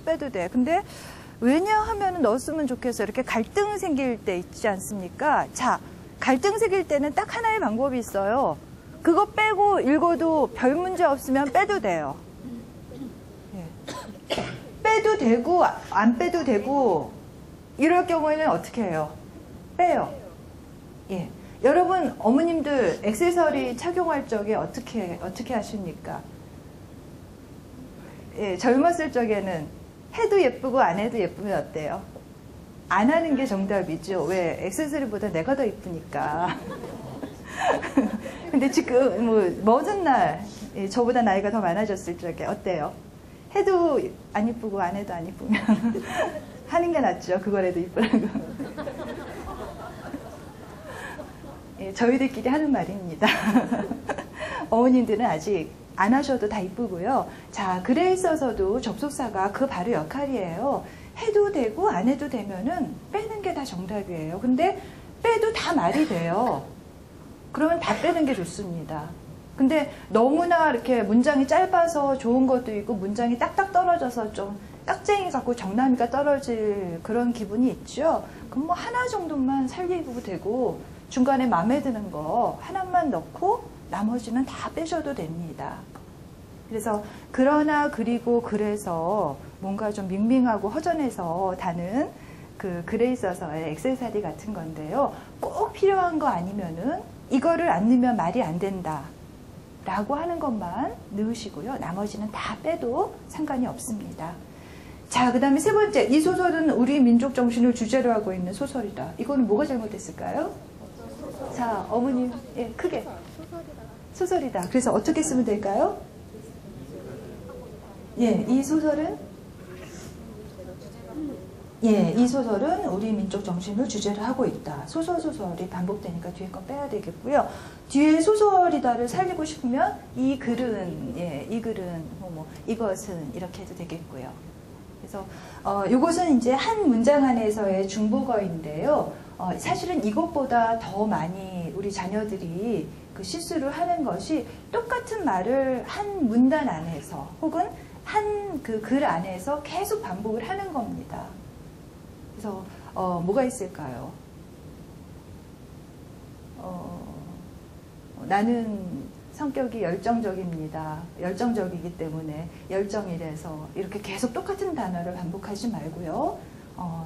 빼도 돼. 근데 왜냐하면 넣었으면 좋겠어. 이렇게 갈등 생길 때 있지 않습니까? 자, 갈등 생길 때는 딱 하나의 방법이 있어요. 그거 빼고 읽어도 별 문제 없으면 빼도 돼요. 예. 빼도 되고 안 빼도 되고 이럴 경우에는 어떻게 해요? 빼요. 예. 여러분 어머님들 액세서리 착용할 적에 어떻게 하십니까? 예, 젊었을 적에는 해도 예쁘고 안 해도 예쁘면 어때요? 안 하는 게 정답이죠. 왜? 액세서리보다 내가 더 이쁘니까. 근데 지금 먼 날 저보다 나이가 더 많아졌을 적에 어때요? 해도 안 이쁘고 안 해도 안 이쁘면 하는 게 낫죠. 그거라도 이쁘라고. 예, 저희들끼리 하는 말입니다. 어머님들은 아직 안 하셔도 다 이쁘고요. 자, 글에 있어서도 접속사가 그 바로 역할이에요. 해도 되고 안 해도 되면은 빼는 게 다 정답이에요. 근데 빼도 다 말이 돼요. 그러면 다 빼는 게 좋습니다. 근데 너무나 이렇게 문장이 짧아서 좋은 것도 있고 문장이 딱딱 떨어져서 좀 깍쟁이 갖고 정남이가 떨어질 그런 기분이 있죠. 그럼 뭐 하나 정도만 살리고 되고 중간에 마음에 드는 거 하나만 넣고 나머지는 다 빼셔도 됩니다. 그래서 그러나 그리고 그래서 뭔가 좀 밍밍하고 허전해서 다는 그 글에 있어서의 액세서리 같은 건데요. 꼭 필요한 거 아니면은 이거를 안 넣으면 말이 안 된다 라고 하는 것만 넣으시고요. 나머지는 다 빼도 상관이 없습니다. 자, 그 다음에 세 번째, 이 소설은 우리 민족 정신을 주제로 하고 있는 소설이다. 이거는 뭐가 잘못됐을까요? 자, 어머님, 예, 크게. 소설이다. 그래서 어떻게 쓰면 될까요? 예, 이 소설은? 예, 이 소설은 우리 민족 정신을 주제로 하고 있다. 소설이 반복되니까 뒤에 건 빼야 되겠고요. 뒤에 소설이다를 살리고 싶으면 이 글은, 예, 이 글은, 이것은 이렇게 해도 되겠고요. 그래서 이것은 이제 한 문장 안에서의 중복어인데요. 사실은 이것보다 더 많이 우리 자녀들이 그 실수를 하는 것이 똑같은 말을 한 문단 안에서 혹은 한 그 글 안에서 계속 반복을 하는 겁니다. 그래서 뭐가 있을까요? 나는 성격이 열정적입니다. 열정적이기 때문에 열정이라서 이렇게 계속 똑같은 단어를 반복하지 말고요.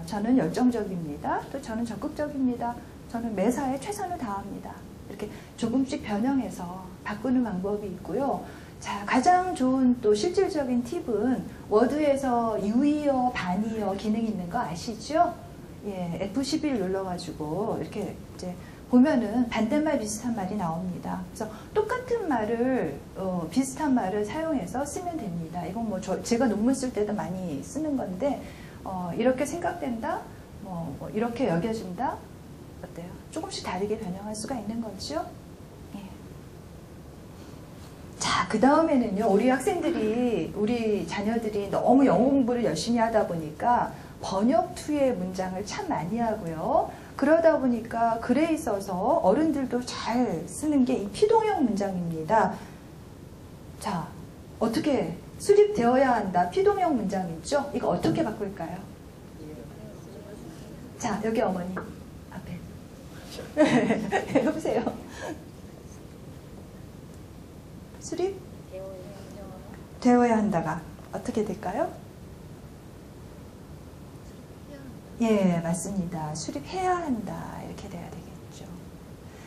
저는 열정적입니다. 또 저는 적극적입니다. 저는 매사에 최선을 다합니다. 이렇게 조금씩 변형해서 바꾸는 방법이 있고요. 자, 가장 좋은 또 실질적인 팁은 워드에서 유의어, 반의어 기능이 있는 거 아시죠? 예, F11 눌러가지고 이렇게 이제 보면은 반대말 비슷한 말이 나옵니다. 그래서 똑같은 말을 비슷한 말을 사용해서 쓰면 됩니다. 이건 뭐 제가 논문 쓸 때도 많이 쓰는 건데 이렇게 생각된다, 뭐 이렇게 여겨진다, 어때요? 조금씩 다르게 변형할 수가 있는 거죠. 예. 자, 그 다음에는요, 우리 자녀들이 너무 영어 공부를 열심히 하다 보니까 번역투의 문장을 참 많이 하고요. 그러다 보니까 글에 있어서 어른들도 잘 쓰는 게 이 피동형 문장입니다. 자, 어떻게 수립되어야 한다. 피동형 문장 있죠? 이거 어떻게 바꿀까요? 자, 여기 어머니 앞에 해보세요. 수립? 되어야 한다가 어떻게 될까요? 예, 맞습니다. 수립해야 한다. 이렇게 돼야 되겠죠.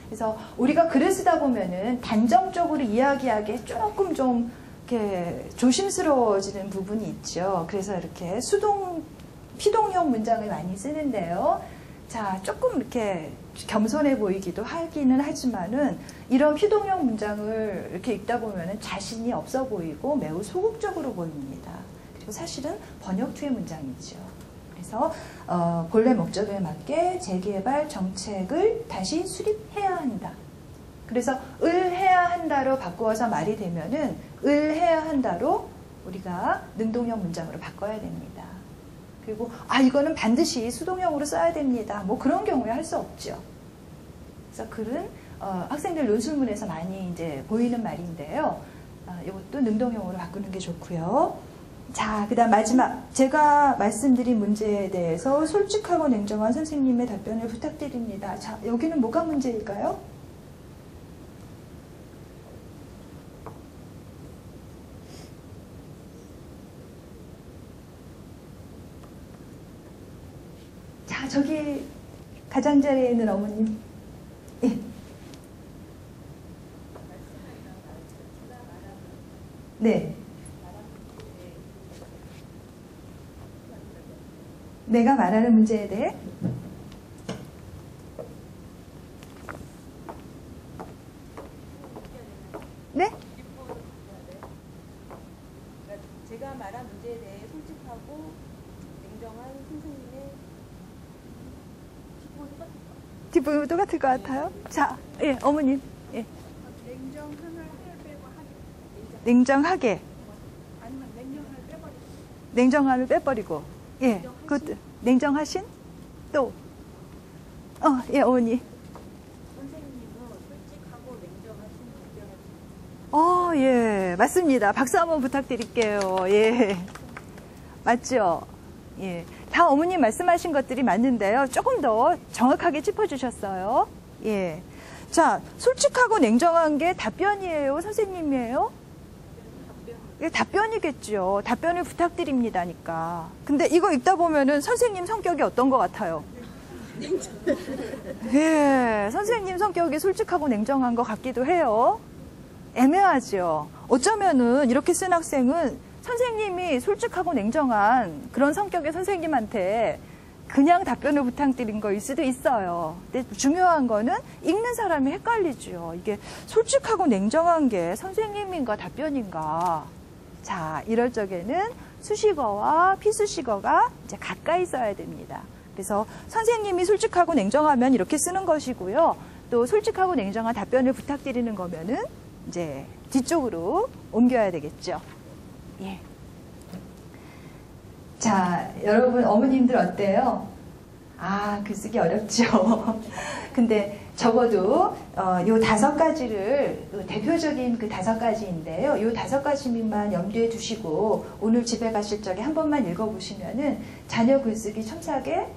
그래서 우리가 글을 쓰다 보면은 단정적으로 이야기하기에 조금 좀 이렇게 조심스러워지는 부분이 있죠. 그래서 이렇게 피동형 문장을 많이 쓰는데요. 자, 조금 이렇게 겸손해 보이기도 하기는 하지만은 이런 피동형 문장을 이렇게 읽다 보면은 자신이 없어 보이고 매우 소극적으로 보입니다. 그리고 사실은 번역투의 문장이죠. 그래서 본래 목적에 맞게 재개발 정책을 다시 수립해야 한다. 그래서 을 해야 한다로 바꾸어서 말이 되면은 을 해야 한다로 우리가 능동형 문장으로 바꿔야 됩니다. 그리고 이거는 반드시 수동형으로 써야 됩니다. 뭐 그런 경우에 할 수 없죠. 그래서 글은 학생들 논술문에서 많이 이제 보이는 말인데요. 이것도 능동형으로 바꾸는 게 좋고요. 자, 그 다음 마지막. 제가 말씀드린 문제에 대해서 솔직하고 냉정한 선생님의 답변을 부탁드립니다. 자, 여기는 뭐가 문제일까요? 자, 저기 가장자리에 있는 어머님. 예. 네. 내가 말하는 문제에 대해 네? 제가 말한 문제에 대해 솔직하고 냉정한 선생님의 뒷부분 똑같을 것 같아요. 자, 예, 어머님. 예. 냉정하게. 아니면 냉정함을 빼버리고. 냉정함을 빼버리고. 예, 그것도 냉정하신? 또. 예, 어머니. 선생님은 솔직하고 냉정하신 예, 맞습니다. 박수 한번 부탁드릴게요. 예. 맞죠? 예. 다 어머님 말씀하신 것들이 맞는데요. 조금 더 정확하게 짚어주셨어요. 예. 자, 솔직하고 냉정한 게 답변이에요? 선생님이에요? 예, 답변이겠죠. 답변을 부탁드립니다니까. 근데 이거 읽다 보면은 선생님 성격이 어떤 것 같아요? 예, 선생님 성격이 솔직하고 냉정한 것 같기도 해요. 애매하죠. 어쩌면은 이렇게 쓴 학생은 선생님이 솔직하고 냉정한 그런 성격의 선생님한테 그냥 답변을 부탁드린 거일 수도 있어요. 근데 중요한 거는 읽는 사람이 헷갈리죠. 이게 솔직하고 냉정한 게 선생님인가 답변인가. 자, 이럴 적에는 수식어와 피수식어가 이제 가까이 써야 됩니다. 그래서 선생님이 솔직하고 냉정하면 이렇게 쓰는 것이고요. 또 솔직하고 냉정한 답변을 부탁드리는 거면은 이제 뒤쪽으로 옮겨야 되겠죠. 예. 자, 여러분 어머님들 어때요? 글쓰기 어렵죠. 근데 적어도 요 5가지를 대표적인 그 5가지인데요. 요 5가지만 염두에 두시고 오늘 집에 가실 적에 한 번만 읽어보시면은 자녀 글쓰기 첨삭에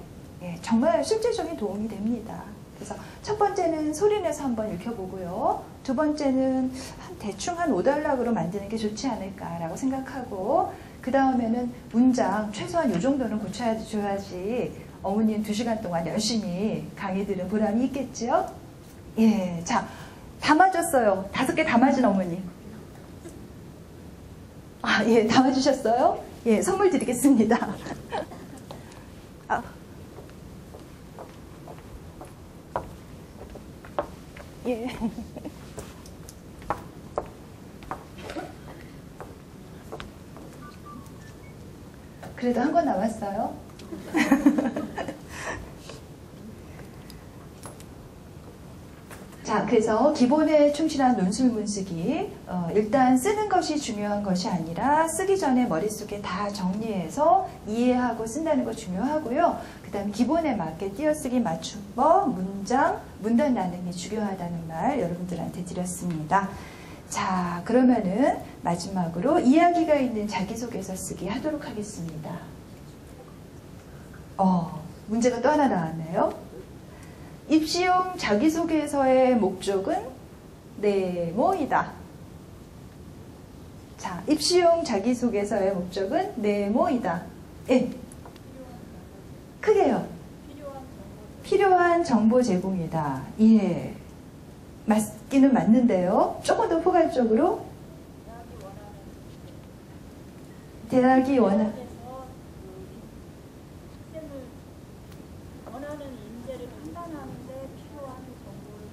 정말 실질적인 도움이 됩니다. 그래서 첫 번째는 소리내서 한번 읽혀보고요. 두 번째는 대충 한 5단락으로 만드는 게 좋지 않을까라고 생각하고 그 다음에는 문장 최소한 요 정도는 고쳐줘야지 어머님 2시간 동안 열심히 강의 들은 보람이 있겠죠? 예, 자, 다 맞았어요. 5개 다 맞은 어머님. 예, 다 맞으셨어요? 예, 선물 드리겠습니다. 예. 그래도 한 권 남았어요. 자, 그래서 기본에 충실한 논술문 쓰기. 일단 쓰는 것이 중요한 것이 아니라 쓰기 전에 머릿속에 다 정리해서 이해하고 쓴다는 거 중요하고요. 그 다음 기본에 맞게 띄어쓰기, 맞춤법, 문장, 문단 나눔이 중요하다는 말 여러분들한테 드렸습니다. 자, 그러면은 마지막으로 이야기가 있는 자기소개서 쓰기 하도록 하겠습니다. 문제가 또 하나 나왔네요. 입시용 자기소개서의 목적은 네모이다. 자, 입시용 자기소개서의 목적은 네모이다. 예. 크게요. 필요한 정보 제공이다. 예. 맞기는 맞는데요. 조금 더 포괄적으로 대학이 원하는 인재를 판단하는데 필요한 정보를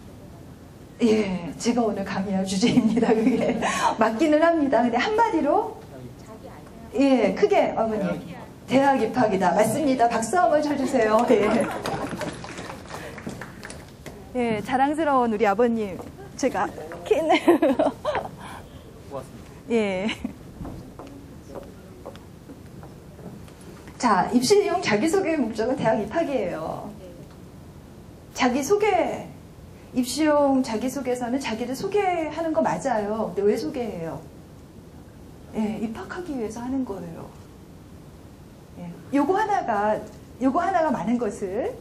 제공하는. 예, 제가 오늘 강의할 주제입니다. 그게 맞기는 합니다. 근데 한마디로 예, 크게 어머님 대학 입학이다. 맞습니다. 박수 한번 쳐주세요. 예. 예, 자랑스러운 우리 아버님 제가 킨 예. 자, 입시용 자기소개의 목적은 대학 입학이에요. 자기소개, 입시용 자기소개서는 자기를 소개하는 거 맞아요. 근데 왜 소개해요? 예, 입학하기 위해서 하는 거예요. 예, 요거 하나가 많은 것을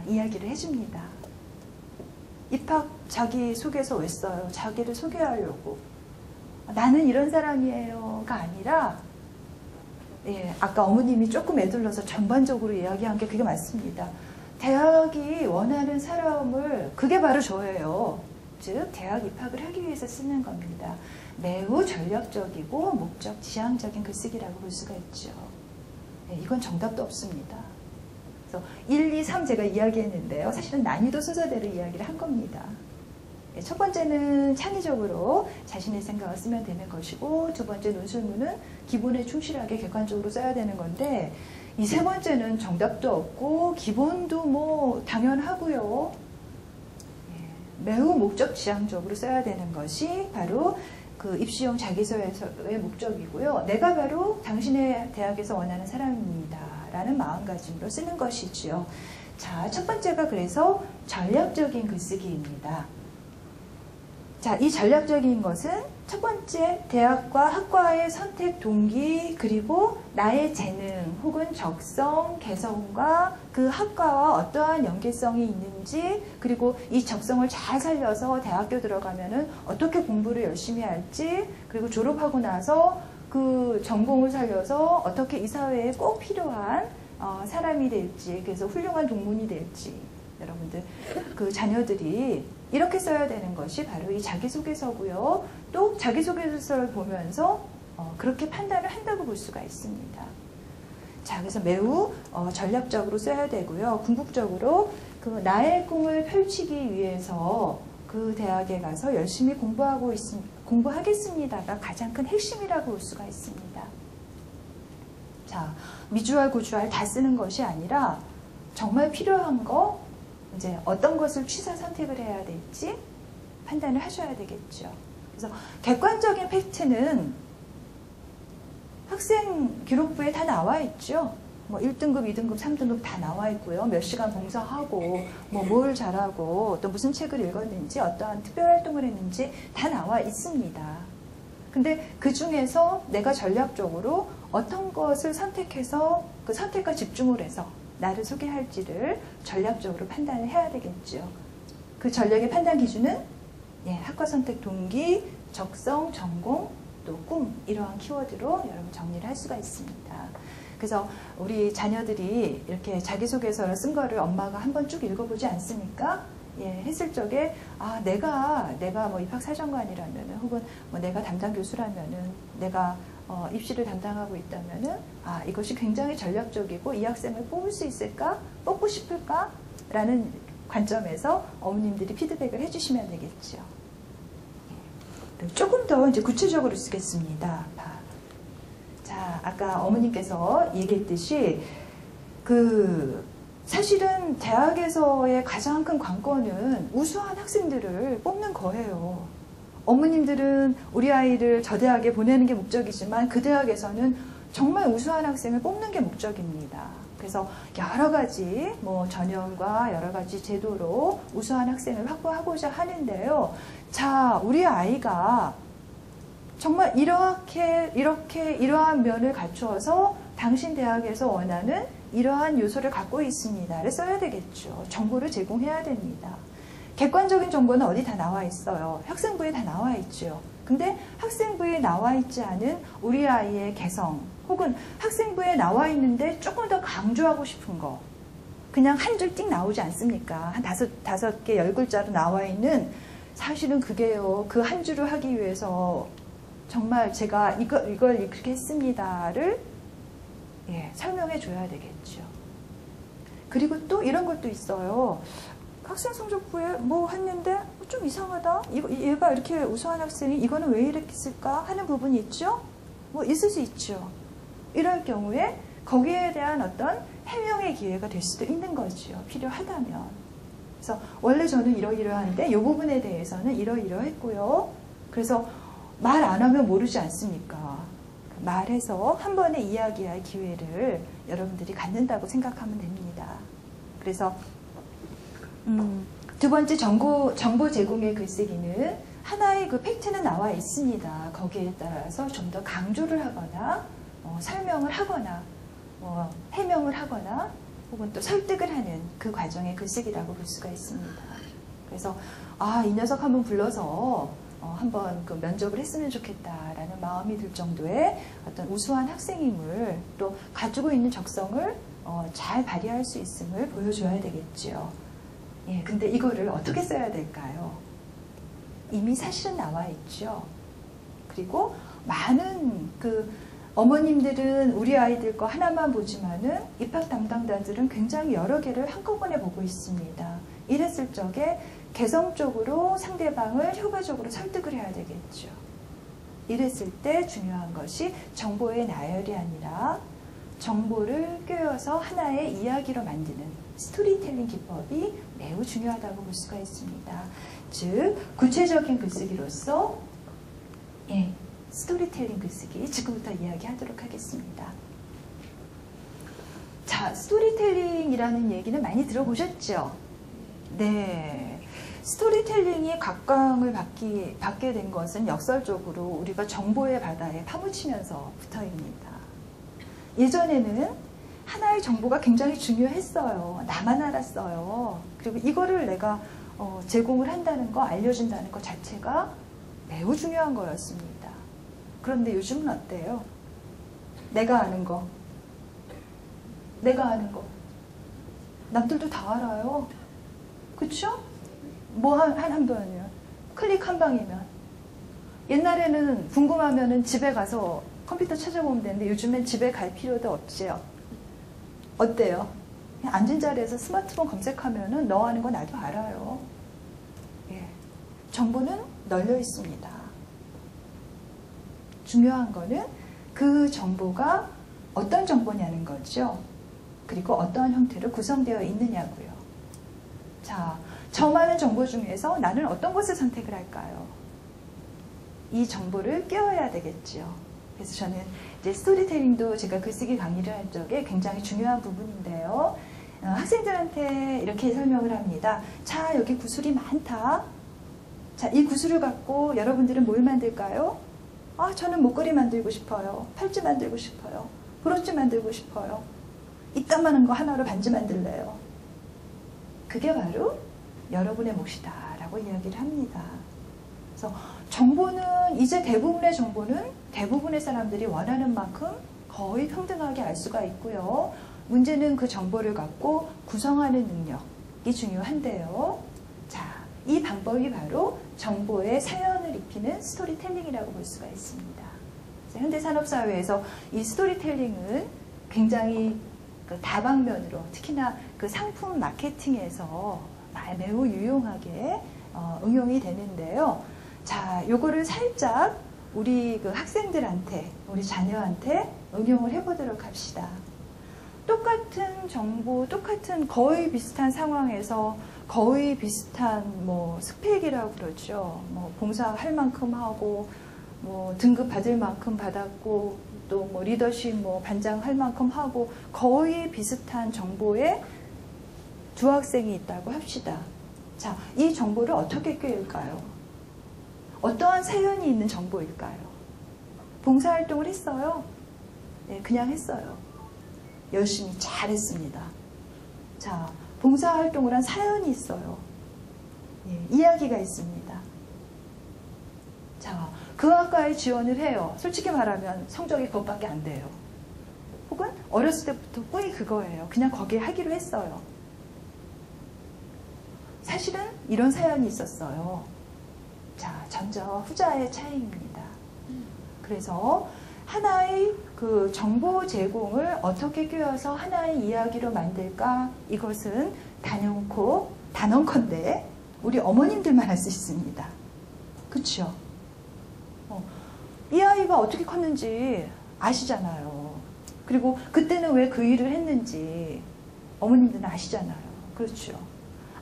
이야기를 해줍니다. 입학 자기소개서 왜 써요? 자기를 소개하려고. 나는 이런 사람이에요가 아니라, 예, 아까 어머님이 조금 애둘러서 전반적으로 이야기한 게 그게 맞습니다. 대학이 원하는 사람을, 그게 바로 저예요. 즉 대학 입학을 하기 위해서 쓰는 겁니다. 매우 전략적이고 목적 지향적인 글쓰기라고 볼 수가 있죠. 네, 이건 정답도 없습니다. 그래서 1, 2, 3 제가 이야기했는데요. 사실은 난이도 순서대로 이야기를 한 겁니다. 네, 첫 번째는 창의적으로 자신의 생각을 쓰면 되는 것이고, 두 번째 논술문은 기본에 충실하게 객관적으로 써야 되는 건데, 이 세 번째는 정답도 없고 기본도 뭐 당연하고요. 매우 목적 지향적으로 써야 되는 것이 바로 그 입시용 자기소개서의 목적이고요. 내가 바로 당신의 대학에서 원하는 사람입니다. 라는 마음가짐으로 쓰는 것이지요. 자, 첫 번째가 그래서 전략적인 글쓰기입니다. 자, 이 전략적인 것은 첫 번째, 대학과 학과의 선택 동기, 그리고 나의 재능 혹은 적성, 개성과 그 학과와 어떠한 연계성이 있는지, 그리고 이 적성을 잘 살려서 대학교 들어가면은 어떻게 공부를 열심히 할지, 그리고 졸업하고 나서 그 전공을 살려서 어떻게 이 사회에 꼭 필요한 사람이 될지, 그래서 훌륭한 동문이 될지, 여러분들 그 자녀들이 이렇게 써야 되는 것이 바로 이 자기소개서고요. 또 자기소개서를 보면서 그렇게 판단을 한다고 볼 수가 있습니다. 자, 그래서 매우 전략적으로 써야 되고요. 궁극적으로 그 나의 꿈을 펼치기 위해서 그 대학에 가서 열심히 공부하겠습니다가 가장 큰 핵심이라고 볼 수가 있습니다. 자, 미주알, 고주알 다 쓰는 것이 아니라 정말 필요한 거, 이제 어떤 것을 취사 선택을 해야 될지 판단을 하셔야 되겠죠. 그래서 객관적인 팩트는 학생 기록부에 다 나와 있죠. 뭐 1등급, 2등급, 3등급 다 나와 있고요. 몇 시간 봉사하고 뭐 뭘 잘하고 또 무슨 책을 읽었는지 어떠한 특별활동을 했는지 다 나와 있습니다. 근데 그 중에서 내가 전략적으로 어떤 것을 선택해서 그 선택과 집중을 해서 나를 소개할지를 전략적으로 판단을 해야 되겠죠. 그 전략의 판단 기준은 학과 선택 동기, 적성, 전공, 또 꿈, 이러한 키워드로 여러분 정리를 할 수가 있습니다. 그래서 우리 자녀들이 이렇게 자기소개서를 쓴 거를 엄마가 한번 쭉 읽어보지 않습니까? 했을 적에 내가 뭐 입학사정관이라면은, 혹은 뭐 내가 담당 교수라면은, 내가 입시를 담당하고 있다면은 이것이 굉장히 전략적이고 이 학생을 뽑을 수 있을까? 뽑고 싶을까? 라는 관점에서 어머님들이 피드백을 해주시면 되겠죠. 조금 더 이제 구체적으로 쓰겠습니다. 자, 아까 어머님께서 얘기했듯이 사실은 대학에서의 가장 큰 관건은 우수한 학생들을 뽑는 거예요. 어머님들은 우리 아이를 저 대학에 보내는 게 목적이지만 그 대학에서는 정말 우수한 학생을 뽑는 게 목적입니다. 그래서 여러 가지 뭐 전형과 여러 가지 제도로 우수한 학생을 확보하고자 하는데요. 자, 우리 아이가 정말 이러한 면을 갖추어서 당신 대학에서 원하는 이러한 요소를 갖고 있습니다를 써야 되겠죠. 정보를 제공해야 됩니다. 객관적인 정보는 어디 다 나와 있어요. 학생부에 다 나와 있죠. 근데 학생부에 나와 있지 않은 우리 아이의 개성, 혹은 학생부에 나와 있는데 조금 더 강조하고 싶은 거, 그냥 한 줄 띡 나오지 않습니까? 한 다섯 개, 10글자로 나와 있는, 사실은 그게요, 그 한 줄을 하기 위해서 정말 제가 이걸 이렇게 했습니다를 설명해 줘야 되겠죠. 그리고 또 이런 것도 있어요. 학생 성적부에 뭐 했는데 좀 이상하다. 얘가 이렇게 우수한 학생이 이거는 왜 이렇게 쓸까 하는 부분이 있죠. 뭐 있을 수 있죠. 이럴 경우에 거기에 대한 어떤 해명의 기회가 될 수도 있는 거죠. 필요하다면. 그래서 원래 저는 이러이러한데 이 부분에 대해서는 이러이러했고요. 그래서 말 안 하면 모르지 않습니까? 말해서 한 번에 이야기할 기회를 여러분들이 갖는다고 생각하면 됩니다. 그래서 두 번째 정보 제공의 글쓰기는 하나의 그 팩트는 나와 있습니다. 거기에 따라서 좀 더 강조를 하거나 설명을 하거나 해명을 하거나 혹은 또 설득을 하는 그 과정의 글쓰기라고 볼 수가 있습니다. 그래서 이 녀석 한번 불러서 한번 그 면접을 했으면 좋겠다라는 마음이 들 정도의 어떤 우수한 학생임을 또 가지고 있는 적성을 잘 발휘할 수 있음을 보여줘야 되겠죠. 예, 근데 이거를 어떻게 써야 될까요? 이미 사실은 나와 있죠. 그리고 많은 그 어머님들은 우리 아이들 거 하나만 보지만은 입학 담당자들은 굉장히 여러 개를 한꺼번에 보고 있습니다. 이랬을 적에 개성적으로 상대방을 효과적으로 설득을 해야 되겠죠. 이랬을 때 중요한 것이 정보의 나열이 아니라 정보를 꿰어서 하나의 이야기로 만드는 스토리텔링 기법이 매우 중요하다고 볼 수가 있습니다. 즉, 구체적인 글쓰기로서 스토리텔링 글쓰기 지금부터 이야기하도록 하겠습니다. 자, 스토리텔링이라는 얘기는 많이 들어보셨죠? 네. 스토리텔링이 각광을 받게 된 것은 역설적으로 우리가 정보의 바다에 파묻히면서부터입니다. 예전에는 하나의 정보가 굉장히 중요했어요. 나만 알았어요. 그리고 이거를 내가 제공을 한다는 거, 알려준다는 것 자체가 매우 중요한 거였습니다. 그런데 요즘은 어때요? 내가 아는 거. 남들도 다 알아요. 그쵸? 뭐 한 번이면. 클릭 한 방이면. 옛날에는 궁금하면은 집에 가서 컴퓨터 찾아보면 되는데 요즘엔 집에 갈 필요도 없지요. 어때요? 그냥 앉은 자리에서 스마트폰 검색하면은 너 아는 거 나도 알아요. 예. 정보는 널려 있습니다. 중요한 거는 그 정보가 어떤 정보냐는 거죠. 그리고 어떠한 형태로 구성되어 있느냐고요. 자, 저 많은 정보 중에서 나는 어떤 것을 선택을 할까요? 이 정보를 꿰어야 되겠죠. 그래서 저는 이제 스토리텔링도 제가 글쓰기 강의를 할 적에 굉장히 중요한 부분인데요. 학생들한테 이렇게 설명을 합니다. 자, 여기 구슬이 많다. 자, 이 구슬을 갖고 여러분들은 뭘 만들까요? 저는 목걸이 만들고 싶어요. 팔찌 만들고 싶어요. 브로치 만들고 싶어요. 이따만한 거 하나로 반지 만들래요. 그게 바로 여러분의 몫이다 라고 이야기를 합니다. 그래서 정보는 이제 대부분의 정보는 대부분의 사람들이 원하는 만큼 거의 평등하게 알 수가 있고요. 문제는 그 정보를 갖고 구성하는 능력이 중요한데요. 자, 이 방법이 바로 정보의 사연을 입히는 스토리텔링이라고 볼 수가 있습니다. 현대산업사회에서 이 스토리텔링은 굉장히 그 다방면으로 특히나 그 상품 마케팅에서 매우 유용하게 응용이 되는데요. 자, 요거를 살짝 우리 그 학생들한테, 우리 자녀한테 응용을 해보도록 합시다. 똑같은 정보, 똑같은 거의 비슷한 상황에서 거의 비슷한 뭐 스펙이라고 그러죠. 뭐 봉사할 만큼 하고, 뭐 등급 받을 만큼 받았고, 또 뭐 리더십 뭐 반장 할 만큼 하고 거의 비슷한 정보에 두 학생이 있다고 합시다. 자, 이 정보를 어떻게 꿰을까요? 어떠한 사연이 있는 정보일까요? 봉사활동을 했어요? 네, 그냥 했어요. 열심히 잘했습니다. 자, 봉사활동을 한 사연이 있어요. 예, 이야기가 있습니다. 자, 그 학과에 지원을 해요. 솔직히 말하면 성적이 그것밖에 안 돼요. 혹은 어렸을 때부터 꿈이 그거예요. 그냥 거기에 하기로 했어요. 사실은 이런 사연이 있었어요. 자, 전저 후자의 차이입니다. 그래서 하나의 그 정보 제공을 어떻게 꿰어서 하나의 이야기로 만들까? 이것은 단언컨대 우리 어머님들만 할 수 있습니다. 그렇죠? 이 아이가 어떻게 컸는지 아시잖아요. 그리고 그때는 왜 그 일을 했는지 어머님들은 아시잖아요. 그렇죠?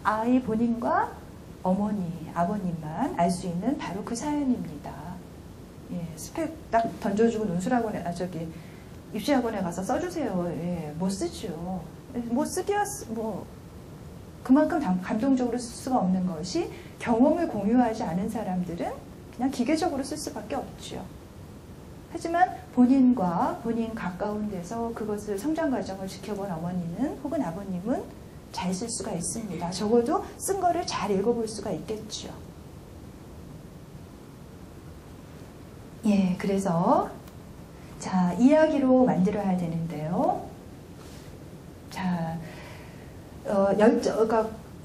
아이 본인과 어머니, 아버님만 알 수 있는 바로 그 사연입니다. 예, 스펙 딱 던져주고 논술학원에, 입시학원에 가서 써주세요. 예, 못 쓰죠. 못 쓰기야, 그만큼 감동적으로 쓸 수가 없는 것이 경험을 공유하지 않은 사람들은 그냥 기계적으로 쓸 수밖에 없죠. 하지만 본인과 본인 가까운 데서 그것을 성장 과정을 지켜본 어머니는 혹은 아버님은 잘 쓸 수가 있습니다. 적어도 쓴 거를 잘 읽어볼 수가 있겠죠. 예, 그래서 자, 이야기로 만들어야 되는데요. 자,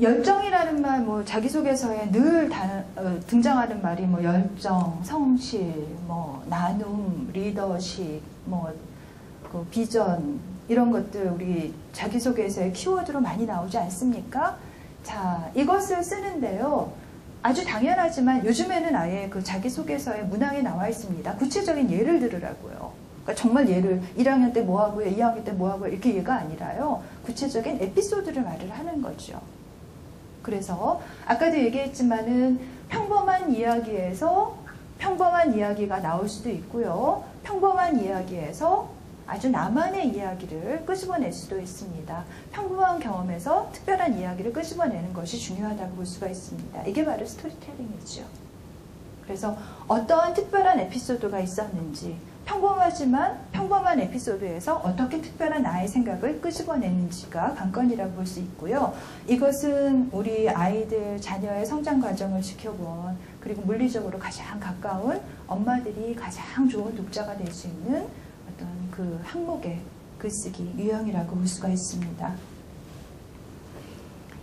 열정이라는 말, 뭐 자기소개서에 늘 등장하는 말이 뭐 열정, 성실, 뭐 나눔, 리더십, 뭐 그 비전 이런 것들 우리 자기소개서에 키워드로 많이 나오지 않습니까? 자, 이것을 쓰는데요. 아주 당연하지만 요즘에는 아예 그 자기소개서에 문항에 나와 있습니다. 구체적인 예를 들으라고요. 그러니까 정말 예를 1학년 때 뭐 하고요, 2학년 때 뭐 하고요 이렇게 얘가 아니라요. 구체적인 에피소드를 말을 하는 거죠. 그래서 아까도 얘기했지만은 평범한 이야기에서 평범한 이야기가 나올 수도 있고요. 평범한 이야기에서 아주 나만의 이야기를 끄집어낼 수도 있습니다. 평범한 경험에서 특별한 이야기를 끄집어내는 것이 중요하다고 볼 수가 있습니다. 이게 바로 스토리텔링이죠. 그래서 어떠한 특별한 에피소드가 있었는지, 평범하지만 평범한 에피소드에서 어떻게 특별한 나의 생각을 끄집어내는지가 관건이라고 볼 수 있고요. 이것은 우리 아이들, 자녀의 성장 과정을 지켜본, 그리고 물리적으로 가장 가까운 엄마들이 가장 좋은 독자가 될 수 있는 어떤 그 항목의 글쓰기 유형이라고 볼 수가 있습니다.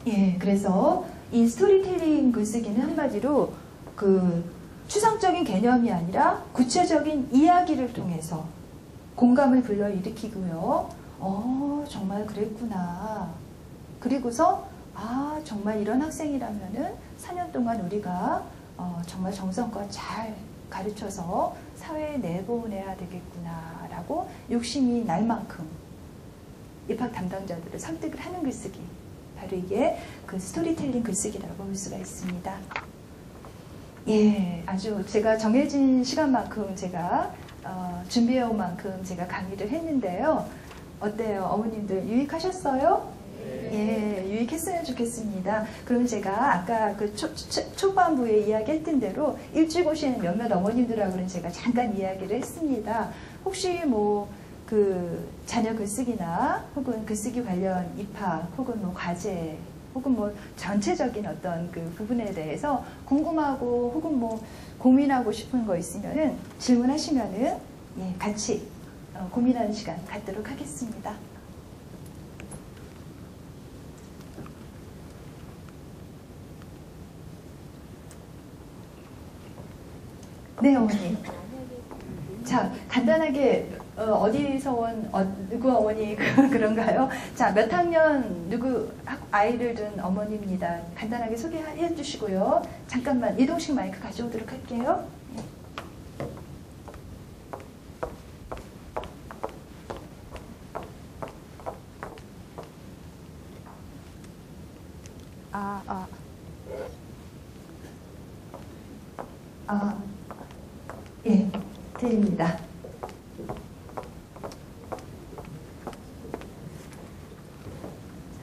예, 그래서 이 스토리텔링 글쓰기는 한마디로 그 추상적인 개념이 아니라 구체적인 이야기를 통해서 공감을 불러일으키고요. 정말 그랬구나. 그리고서 정말 이런 학생이라면은 4년 동안 우리가 정말 정성껏 잘 가르쳐서 사회에 내보내야 되겠구나 라고 욕심이 날 만큼 입학 담당자들을 설득을 하는 글쓰기, 바로 이게 그 스토리텔링 글쓰기라고 볼 수가 있습니다. 예, 아주 제가 정해진 시간만큼 제가 준비해온 만큼 제가 강의를 했는데요. 어때요? 어머님들 유익하셨어요? 예, 유익했으면 좋겠습니다. 그럼 제가 아까 그 초반부에 이야기했던 대로 일찍 오시는 몇몇 어머님들하고는 제가 잠깐 이야기를 했습니다. 혹시 뭐 그 자녀 글쓰기나 혹은 글쓰기 관련 입학 혹은 뭐 과제 혹은 뭐 전체적인 어떤 그 부분에 대해서 궁금하고 혹은 뭐 고민하고 싶은 거 있으면은 질문하시면은 예, 같이 고민하는 시간 갖도록 하겠습니다. 네, 어머니. 자, 간단하게 어디서 온 누구 어머니 그런가요? 자, 몇 학년 누구 아이를 둔 어머니입니다. 간단하게 소개해 주시고요. 잠깐만 이동식 마이크 가져오도록 할게요. 예, 드립니다.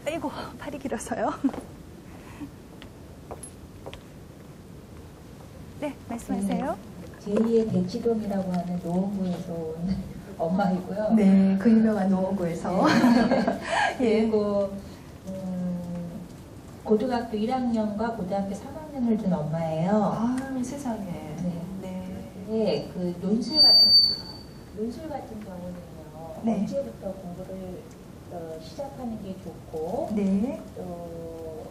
아이고, 팔이 길어서요. 네, 말씀하세요. 제2의 대치동이라고 하는 노원구에서 온 엄마이고요. 네, 그 유명한 노원구에서. 예. 그리고 고등학교 1학년과 고등학교 3학년을 둔 엄마예요. 세상에. 네. 네, 그 논술 같은 경우는요. 네. 언제부터 공부를 시작하는 게 좋고, 네. 또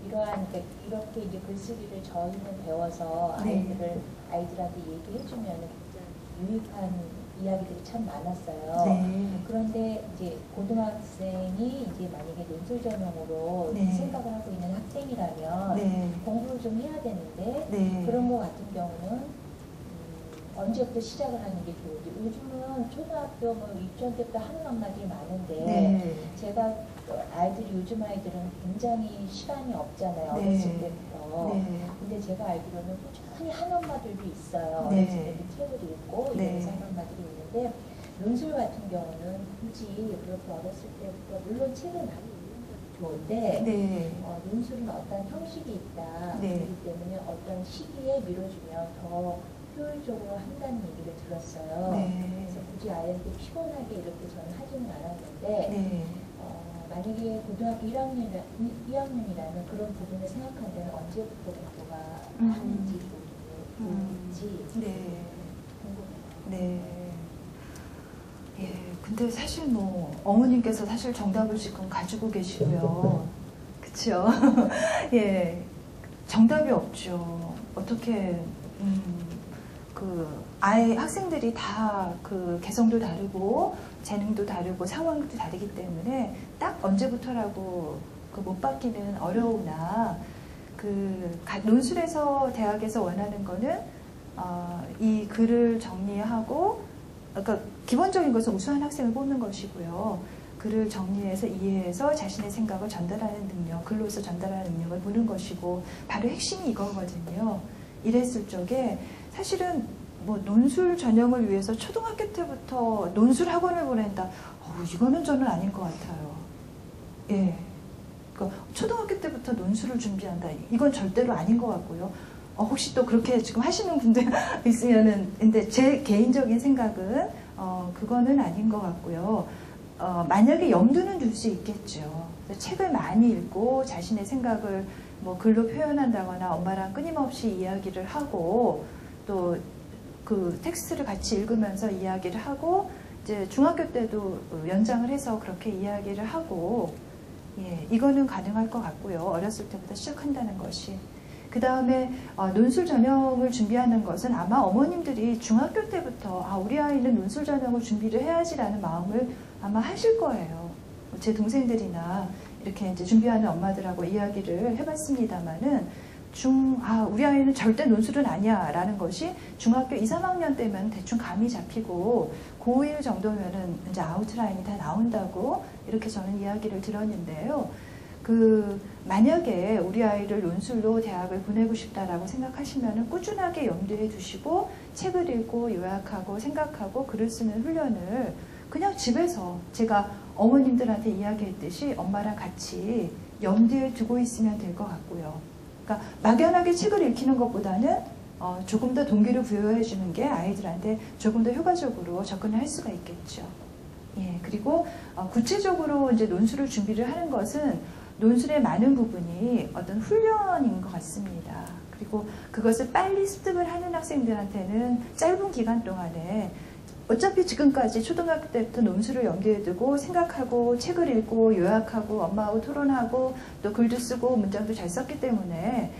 이렇게 이제 글쓰기를 저희는 배워서 네. 아이들한테 얘기해주면 굉장히 유익한 이야기들이 참 많았어요. 네. 그런데 이제 고등학생이 이제 만약에 논술 전형으로 네. 생각을 하고 있는 학생이라면 네. 공부를 좀 해야 되는데 네. 그런 것 같은 경우는 언제부터 시작을 하는 게 좋을지. 요즘은 초등학교 뭐 유치원 때부터 하는 엄마들이 많은데 네. 제가 요즘 아이들은 굉장히 시간이 없잖아요. 네. 어렸을 때부터. 네. 근데 제가 알기로는 꾸준히 하는 엄마들도 있어요. 네. 어렸을 때도 책을 읽고 네. 이런 하는 엄마들이 있는데 논술 같은 경우는 굳이 그렇게 어렸을 때부터 물론 책을 많이 읽는 건 좋은데 네. 논술은 어떤 형식이 있다. 네. 그렇기 때문에 어떤 시기에 미뤄주면 더 효율적으로 한다는 얘기를 들었어요. 네. 그래서 굳이 아이한테 피곤하게 이렇게 저는 하지는 않았는데 네. 만약에 고등학교 2학년이라면 그런 부분을 생각한다면 언제부터 공부가 하는지 좋은지 네. 궁금해요. 네. 예, 근데 사실 뭐 어머님께서 사실 정답을 지금 가지고 계시고요. 그렇죠? 예, 정답이 없죠. 어떻게 그 아이 학생들이 다 그 개성도 다르고 재능도 다르고 상황도 다르기 때문에 딱 언제부터라고 그 못 받기는 어려우나 그 논술에서 대학에서 원하는 거는 이 글을 정리하고 그러니까 기본적인 것은 우수한 학생을 뽑는 것이고요. 글을 정리해서 이해해서 자신의 생각을 전달하는 능력, 글로서 전달하는 능력을 보는 것이고 바로 핵심이 이거거든요. 이랬을 적에 사실은 뭐 논술 전형을 위해서 초등학교 때부터 논술 학원을 보낸다. 이거는 저는 아닌 것 같아요. 예. 그러니까 초등학교 때부터 논술을 준비한다. 이건 절대로 아닌 것 같고요. 혹시 또 그렇게 지금 하시는 분들 있으면은, 근데 제 개인적인 생각은, 그거는 아닌 것 같고요. 만약에 염두는 둘 수 있겠죠. 책을 많이 읽고 자신의 생각을 뭐 글로 표현한다거나 엄마랑 끊임없이 이야기를 하고 또 그 텍스트를 같이 읽으면서 이야기를 하고 이제 중학교 때도 연장을 해서 그렇게 이야기를 하고 예, 이거는 가능할 것 같고요. 어렸을 때부터 시작한다는 것이. 그 다음에 논술 전형을 준비하는 것은 아마 어머님들이 중학교 때부터 우리 아이는 논술 전형을 준비를 해야지라는 마음을 아마 하실 거예요. 제 동생들이나 이렇게 이제 준비하는 엄마들하고 이야기를 해봤습니다만은 우리 아이는 절대 논술은 아니야 라는 것이 중학교 2, 3학년 때면 대충 감이 잡히고 고1 정도면은 이제 아웃라인이 다 나온다고 이렇게 저는 이야기를 들었는데요. 만약에 우리 아이를 논술로 대학을 보내고 싶다라고 생각하시면은 꾸준하게 염두에 두시고 책을 읽고 요약하고 생각하고 글을 쓰는 훈련을 그냥 집에서 제가 어머님들한테 이야기했듯이 엄마랑 같이 염두에 두고 있으면 될 것 같고요. 그러니까 막연하게 책을 읽히는 것보다는 조금 더 동기를 부여해 주는 게 아이들한테 조금 더 효과적으로 접근을 할 수가 있겠죠. 예, 그리고 구체적으로 이제 논술을 준비를 하는 것은 논술의 많은 부분이 어떤 훈련인 것 같습니다. 그리고 그것을 빨리 습득을 하는 학생들한테는 짧은 기간 동안에 어차피 지금까지 초등학교 때부터 논술을 염두에 두고 생각하고 책을 읽고 요약하고 엄마하고 토론하고 또 글도 쓰고 문장도 잘 썼기 때문에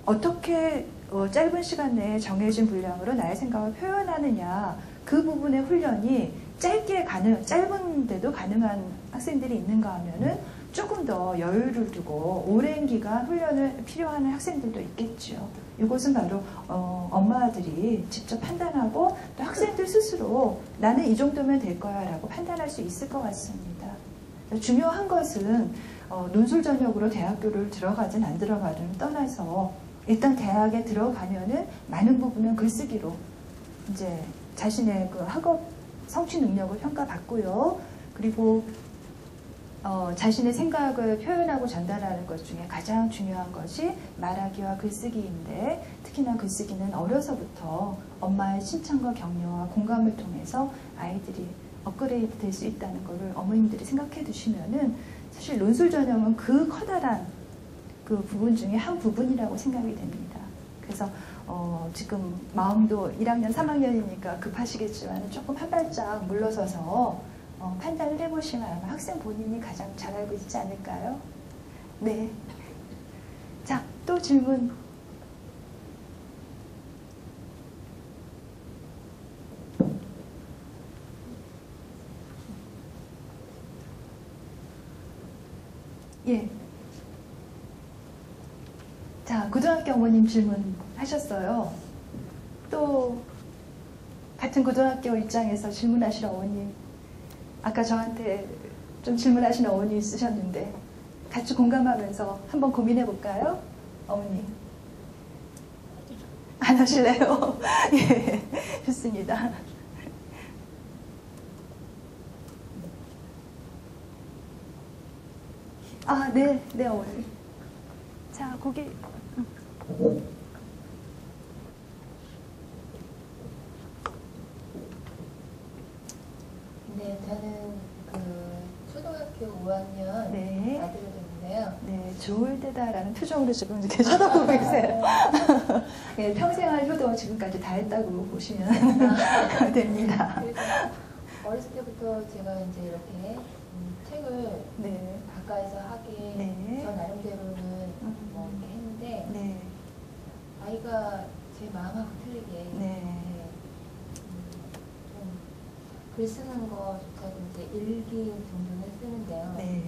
어떻게 짧은 시간 내에 정해진 분량으로 나의 생각을 표현하느냐 그 부분의 훈련이 짧은데도 가능한 학생들이 있는가 하면은 조금 더 여유를 두고 오랜 기간 훈련을 필요한 학생들도 있겠죠. 이것은 바로 엄마들이 직접 판단하고 또 학생들 스스로 나는 이 정도면 될 거야 라고 판단할 수 있을 것 같습니다. 중요한 것은 논술 전형으로 대학교를 들어가든 안 들어가든 떠나서 일단 대학에 들어가면은 많은 부분은 글쓰기로 이제 자신의 그 학업 성취 능력을 평가받고요. 그리고 자신의 생각을 표현하고 전달하는 것 중에 가장 중요한 것이 말하기와 글쓰기인데 특히나 글쓰기는 어려서부터 엄마의 칭찬과 격려와 공감을 통해서 아이들이 업그레이드 될 수 있다는 것을 어머님들이 생각해 두시면은 사실 논술 전형은 그 커다란 그 부분 중에 한 부분이라고 생각이 됩니다. 그래서 지금 마음도 1학년, 3학년이니까 급하시겠지만 조금 한 발짝 물러서서 판단을 해보시면 아마 학생 본인이 가장 잘 알고 있지 않을까요? 네. 자, 또 질문. 예. 자, 고등학교 어머님 질문 하셨어요. 또 같은 고등학교 입장에서 질문하실 어머님. 아까 저한테 좀 질문하신 어머니 있으셨는데 같이 공감하면서 한번 고민해 볼까요? 어머니. 안 하실래요? 예, 좋습니다. 아, 네, 네, 어머니. 자, 고기. 네, 저는 그 초등학교 5학년 네. 아들을 뒀는데요. 네, 좋을 때다라는 표정으로 지금 이렇게 쳐다보고 계세요. 네, 평생 할 효도 지금까지 다 했다고 보시면 됩니다. 그래서 어렸을 때부터 제가 이제 이렇게 책을 네, 가까이서 하게 네. 저 나름대로는 뭐 이렇게 했는데 네, 아이가 제 마음하고 틀리게 네. 글 쓰는 거조차도 이제 일기 정도는 쓰는데요. 네.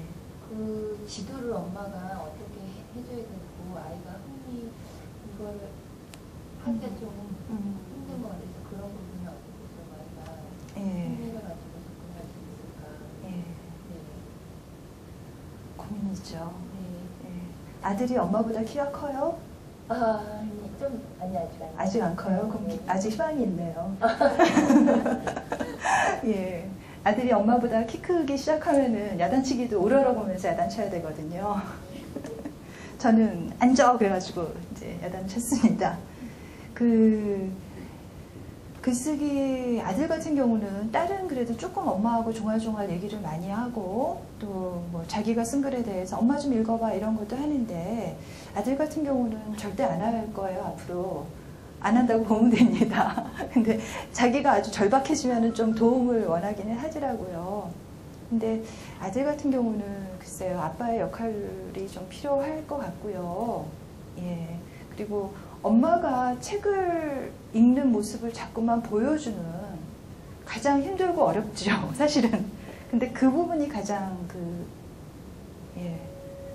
그 지도를 엄마가 어떻게 해줘야 되고 아이가 흔히 이걸 하기가 좀 힘든 것 같아서 그런 부분은 어떻게 좀 아이가 예. 흥미를 가지고 접근할 수 있을까. 예. 네. 고민이죠. 네. 예. 아들이 엄마보다 키가 커요? 아니 아직 안 아직 안 커요? 그럼 네. 아직 희망이 있네요. 예. 아들이 엄마보다 키 크기 시작하면은 야단치기도 우러러보면서 야단쳐야 되거든요. 저는 앉아 그래가지고 이제 야단쳤습니다. 글쓰기 아들 같은 경우는 딸은 그래도 조금 엄마하고 종알종알 얘기를 많이 하고 또 뭐 자기가 쓴 글에 대해서 엄마 좀 읽어봐 이런 것도 하는데 아들 같은 경우는 절대 안 할 거예요. 앞으로 안 한다고 보면 됩니다. 근데 자기가 아주 절박해지면 좀 도움을 원하기는 하더라고요. 근데 아들 같은 경우는 글쎄요, 아빠의 역할이 좀 필요할 것 같고요. 예. 그리고 엄마가 책을 읽는 모습을 자꾸만 보여주는 가장 힘들고 어렵죠, 사실은. 근데 그 부분이 가장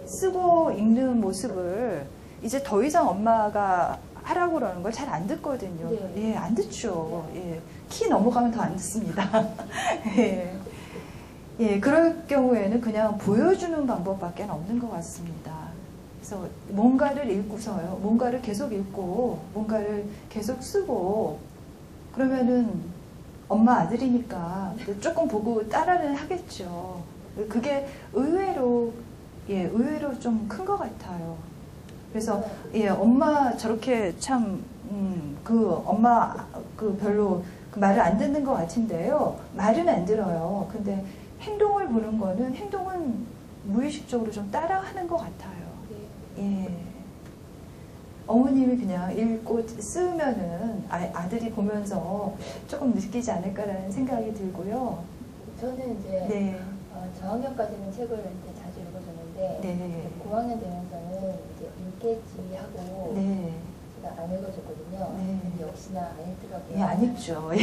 쓰고 읽는 모습을 이제 더 이상 엄마가 하라고 그러는 걸 잘 안 듣거든요. 네. 예, 안 듣죠. 예. 키 넘어가면 더 안 듣습니다. 예. 예, 그럴 경우에는 그냥 보여주는 방법밖에 없는 것 같습니다. 그래서 뭔가를 읽고서요, 뭔가를 계속 읽고, 뭔가를 계속 쓰고, 그러면은 엄마 아들이니까 조금 보고 따라는 하겠죠. 그게 의외로 좀 큰 것 같아요. 그래서 예, 엄마 저렇게 참 엄마 별로 말을 안 듣는 것 같은데요. 말은 안 들어요. 근데 행동을 보는 거는 행동은 무의식적으로 좀 따라하는 것 같아요. 예. 어머님이 그냥 읽고 쓰면은 아들이 보면서 조금 느끼지 않을까라는 생각이 들고요. 저는 이제 네. 저학년까지는 책을 이렇게 자주 읽어줬는데 네. 고학년 되면서는 이제 읽겠지 하고 네. 제가 안 읽어줬거든요. 네. 근데 역시나 안 읽더라고요. 예, 안 읽죠. 예.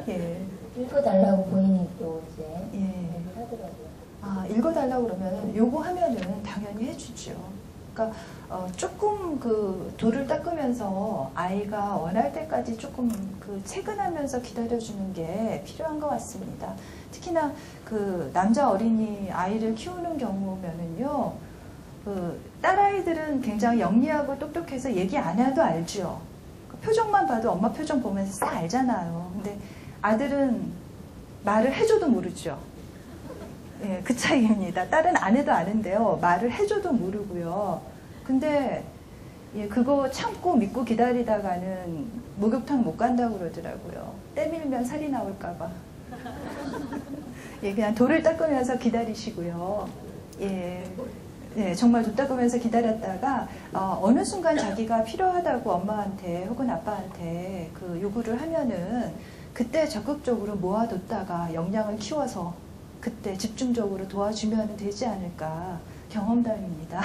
예. 읽어달라고 본인이 또 이제 예. 얘기를 하더라고요. 아, 읽어달라고 그러면 요거 하면은 당연히 해주죠. 그러니까 조금 돌을 닦으면서 아이가 원할 때까지 조금 체근하면서 기다려주는 게 필요한 것 같습니다. 특히나 남자 어린이 아이를 키우는 경우면은요, 딸아이들은 굉장히 영리하고 똑똑해서 얘기 안 해도 알죠. 표정만 봐도 엄마 표정 보면서 싹 알잖아요. 근데 아들은 말을 해줘도 모르죠. 예, 그 차이입니다. 딸은 안 해도 아는데요. 말을 해줘도 모르고요. 근데 예, 그거 참고 믿고 기다리다가는 목욕탕 못 간다고 그러더라고요. 때밀면 살이 나올까봐. 예, 그냥 돌을 닦으면서 기다리시고요. 예, 예, 정말 돌 닦으면서 기다렸다가 어느 순간 자기가 필요하다고 엄마한테 혹은 아빠한테 요구를 하면은 그때 적극적으로 모아뒀다가 역량을 키워서 그때 집중적으로 도와주면 되지 않을까 경험담입니다.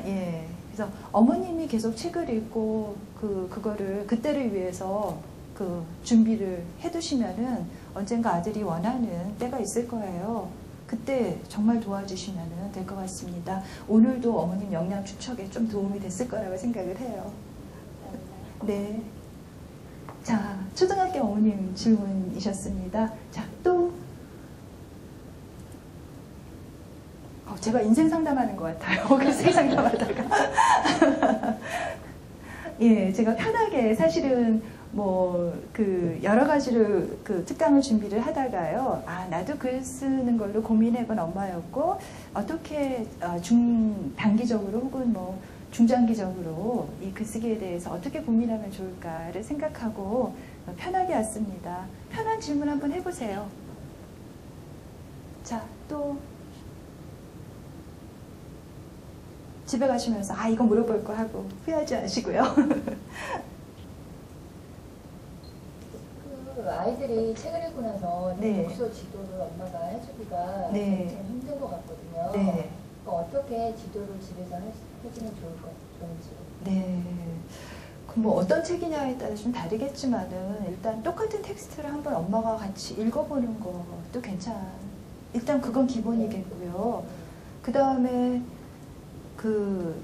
예, 그래서 어머님이 계속 책을 읽고 그거를 그때를 위해서 준비를 해두시면은 언젠가 아들이 원하는 때가 있을 거예요. 그때 정말 도와주시면 될 것 같습니다. 오늘도 어머님 역량 축척에 좀 도움이 됐을 거라고 생각을 해요. 네. 자, 초등학교 어머님 질문이셨습니다. 자, 또 제가 인생 상담하는 것 같아요. 글쓰기 상담하다가. 예, 제가 편하게 사실은 뭐 그 여러 가지로 그 특강을 준비를 하다가요. 아, 나도 글 쓰는 걸로 고민해본 엄마였고 어떻게 중단기적으로 혹은 뭐 중장기적으로 이 글쓰기에 대해서 어떻게 고민하면 좋을까를 생각하고 편하게 왔습니다. 편한 질문 한번 해보세요. 자, 또 집에 가시면서 아, 이거 물어볼 거 하고 후회하지 마시고요. 그 아이들이 책을 읽고 나서 네. 독서 지도를 엄마가 해주기가 네. 좀 힘든 것 같거든요. 네. 그러니까 어떻게 지도를 집에서 해주면 좋은지. 네. 그럼 뭐 어떤 책이냐에 따라 좀 다르겠지만은 일단 똑같은 텍스트를 한번 엄마가 같이 읽어보는 것도 일단 그건 기본이겠고요. 그 다음에 그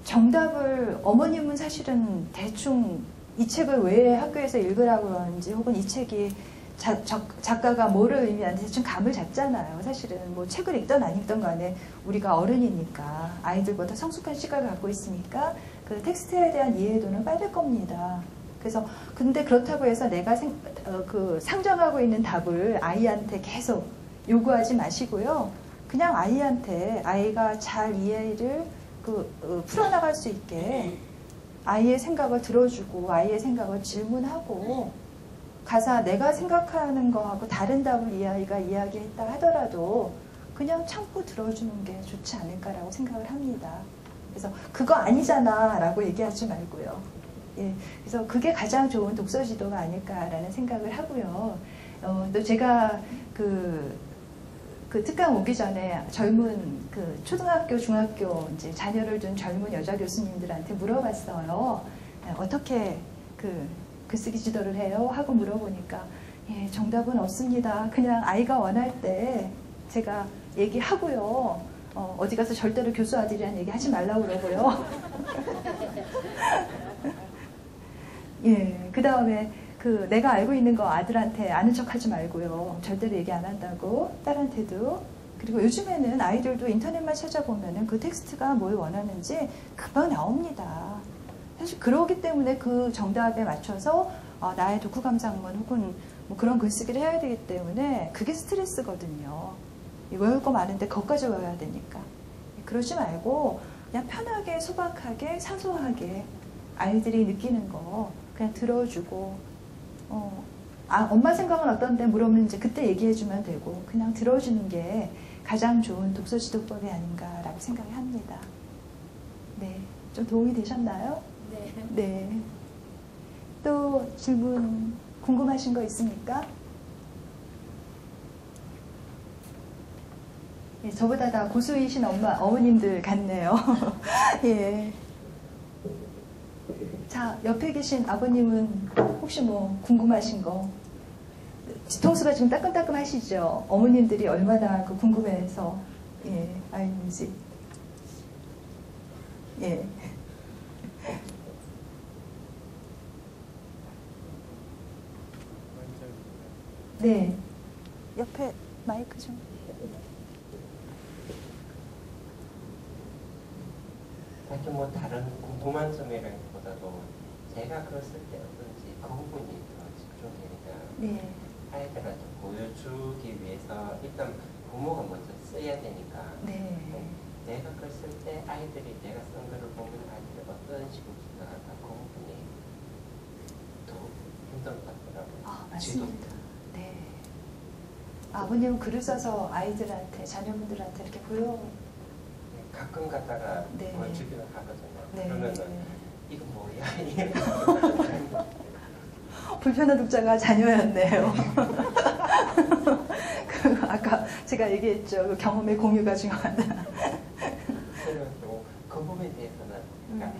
정답을 어머님은 사실은 대충 이 책을 왜 학교에서 읽으라고 그러는지 혹은 이 책이 작가가 뭐를 의미하는지 대충 감을 잡잖아요. 사실은 뭐 책을 읽던 안 읽던 간에 우리가 어른이니까 아이들보다 성숙한 시각을 갖고 있으니까 그 텍스트에 대한 이해도는 빠를 겁니다. 그래서 근데 그렇다고 해서 내가 상정하고 있는 답을 아이한테 계속 요구하지 마시고요. 그냥 아이가 잘 이해를 풀어나갈 수 있게 아이의 생각을 들어주고 아이의 생각을 질문하고 가사 내가 생각하는 거하고 다른 답을 이 아이가 이야기했다 하더라도 그냥 참고 들어주는 게 좋지 않을까라고 생각을 합니다. 그래서 그거 아니잖아 라고 얘기하지 말고요. 예, 그래서 그게 가장 좋은 독서 지도가 아닐까라는 생각을 하고요. 또 제가 그 특강 오기 전에 젊은 그 초등학교, 중학교 이제 자녀를 둔 젊은 여자 교수님들한테 물어봤어요. 어떻게 글쓰기 지도를 해요? 하고 물어보니까 예, 정답은 없습니다. 그냥 아이가 원할 때 제가 얘기하고요. 어디 가서 절대로 교수 아들이란 얘기 하지 말라고 그러고요. 예, 그 다음에 내가 알고 있는 거 아들한테 아는 척 하지 말고요. 절대로 얘기 안 한다고. 딸한테도. 그리고 요즘에는 아이들도 인터넷만 찾아보면은 그 텍스트가 뭘 원하는지 금방 나옵니다. 사실 그러기 때문에 그 정답에 맞춰서 나의 독후감상문 혹은 뭐 그런 글쓰기를 해야 되기 때문에 그게 스트레스거든요. 외울 거 많은데 그것까지 외워야 되니까. 그러지 말고 그냥 편하게 소박하게 사소하게 아이들이 느끼는 거 그냥 들어주고 엄마 생각은 어떤데 물어보면 이제 그때 얘기해주면 되고 그냥 들어주는 게 가장 좋은 독서 지도법이 아닌가라고 생각을 합니다. 네, 좀 도움이 되셨나요? 네. 네. 또 질문 궁금하신 거 있습니까? 예, 저보다 다 고수이신 어머님들 같네요. 예. 자, 옆에 계신 아버님은 혹시 뭐 궁금하신 거? 뒤통수가 지금 따끔따끔 하시죠? 어머님들이 얼마나 궁금해서, 예, 아이는지. 예. 네. 옆에 마이크 좀. 딱히 뭐 다른 궁금한 점이라기보다도 제가 글을 쓸 때 어떤지 그 부분이 더 집중되니까 네. 아이들한테 보여주기 위해서 일단 부모가 먼저 써야 되니까 네. 내가 글 쓸 때 아이들이 내가 쓴 글을 보면 아이들이 어떤 식으로 생각할까 그 부분이 더 힘든 것 같더라고요. 아, 맞습니다. 네. 아버님은 글을 써서 아이들한테, 자녀분들한테 이렇게 가끔 가다가 네. 보여주기는 하거든요. 네. 그러면은 이거 뭐야? 이게 불편한 독자가 자녀였네요. 아까 제가 얘기했죠. 그 경험의 공유가 중요하다. 그래서 그 부분에 대해서는 그러니까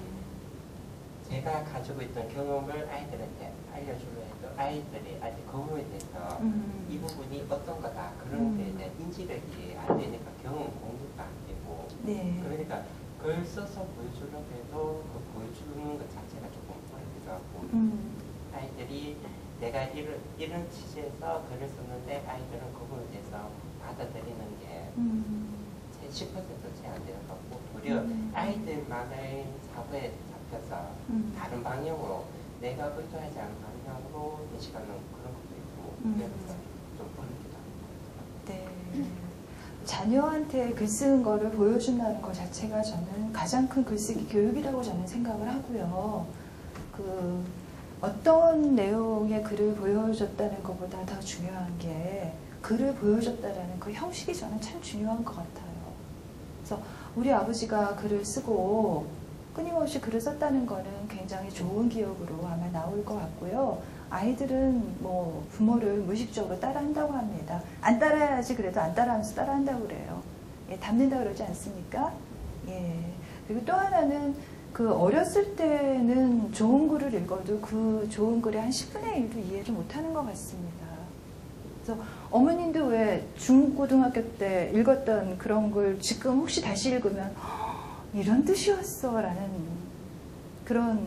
제가 가지고 있던 경험을 아이들한테 알려주려 해도 아이들이 아직 그 부분에 대해서 이 부분이 어떤 거다 그런 데에 대한 인지력이 안 되니까 경험 공유가 안 되고 네. 그러니까 글 써서 보여주려고 해도 그 보여주는 것 자체가 조금 어렵기도 하고 아이들이 내가 이런 취지에서 글을 썼는데 아이들은 그 부분에 대해서 받아들이는 게 10%도 채 안 되는 것 같고 도리어 아이들만의 사고에 잡혀서 다른 방향으로 내가 의도하지 않은 방향으로 인식하는 그런 것도 있고 그래서 좀 어렵기도 합니다. 네. 자녀한테 글 쓰는 거를 보여준다는 것 자체가 저는 가장 큰 글쓰기 교육이라고 저는 생각을 하고요. 그 어떤 내용의 글을 보여줬다는 것보다 더 중요한 게 글을 보여줬다라는 그 형식이 저는 참 중요한 것 같아요. 그래서 우리 아버지가 글을 쓰고 끊임없이 글을 썼다는 거는 굉장히 좋은 기억으로 아마 나올 것 같고요. 아이들은 뭐 부모를 무의식적으로 따라한다고 합니다. 안 따라야지 그래도 안 따라하면서 따라한다고 그래요. 예, 닮는다 그러지 않습니까? 예. 그리고 또 하나는 그 어렸을 때는 좋은 글을 읽어도 그 좋은 글의 한 10분의 1도 이해를 못하는 것 같습니다. 그래서 어머님도 왜 중고등학교 때 읽었던 그런 걸 지금 혹시 다시 읽으면 이런 뜻이었어 라는 그런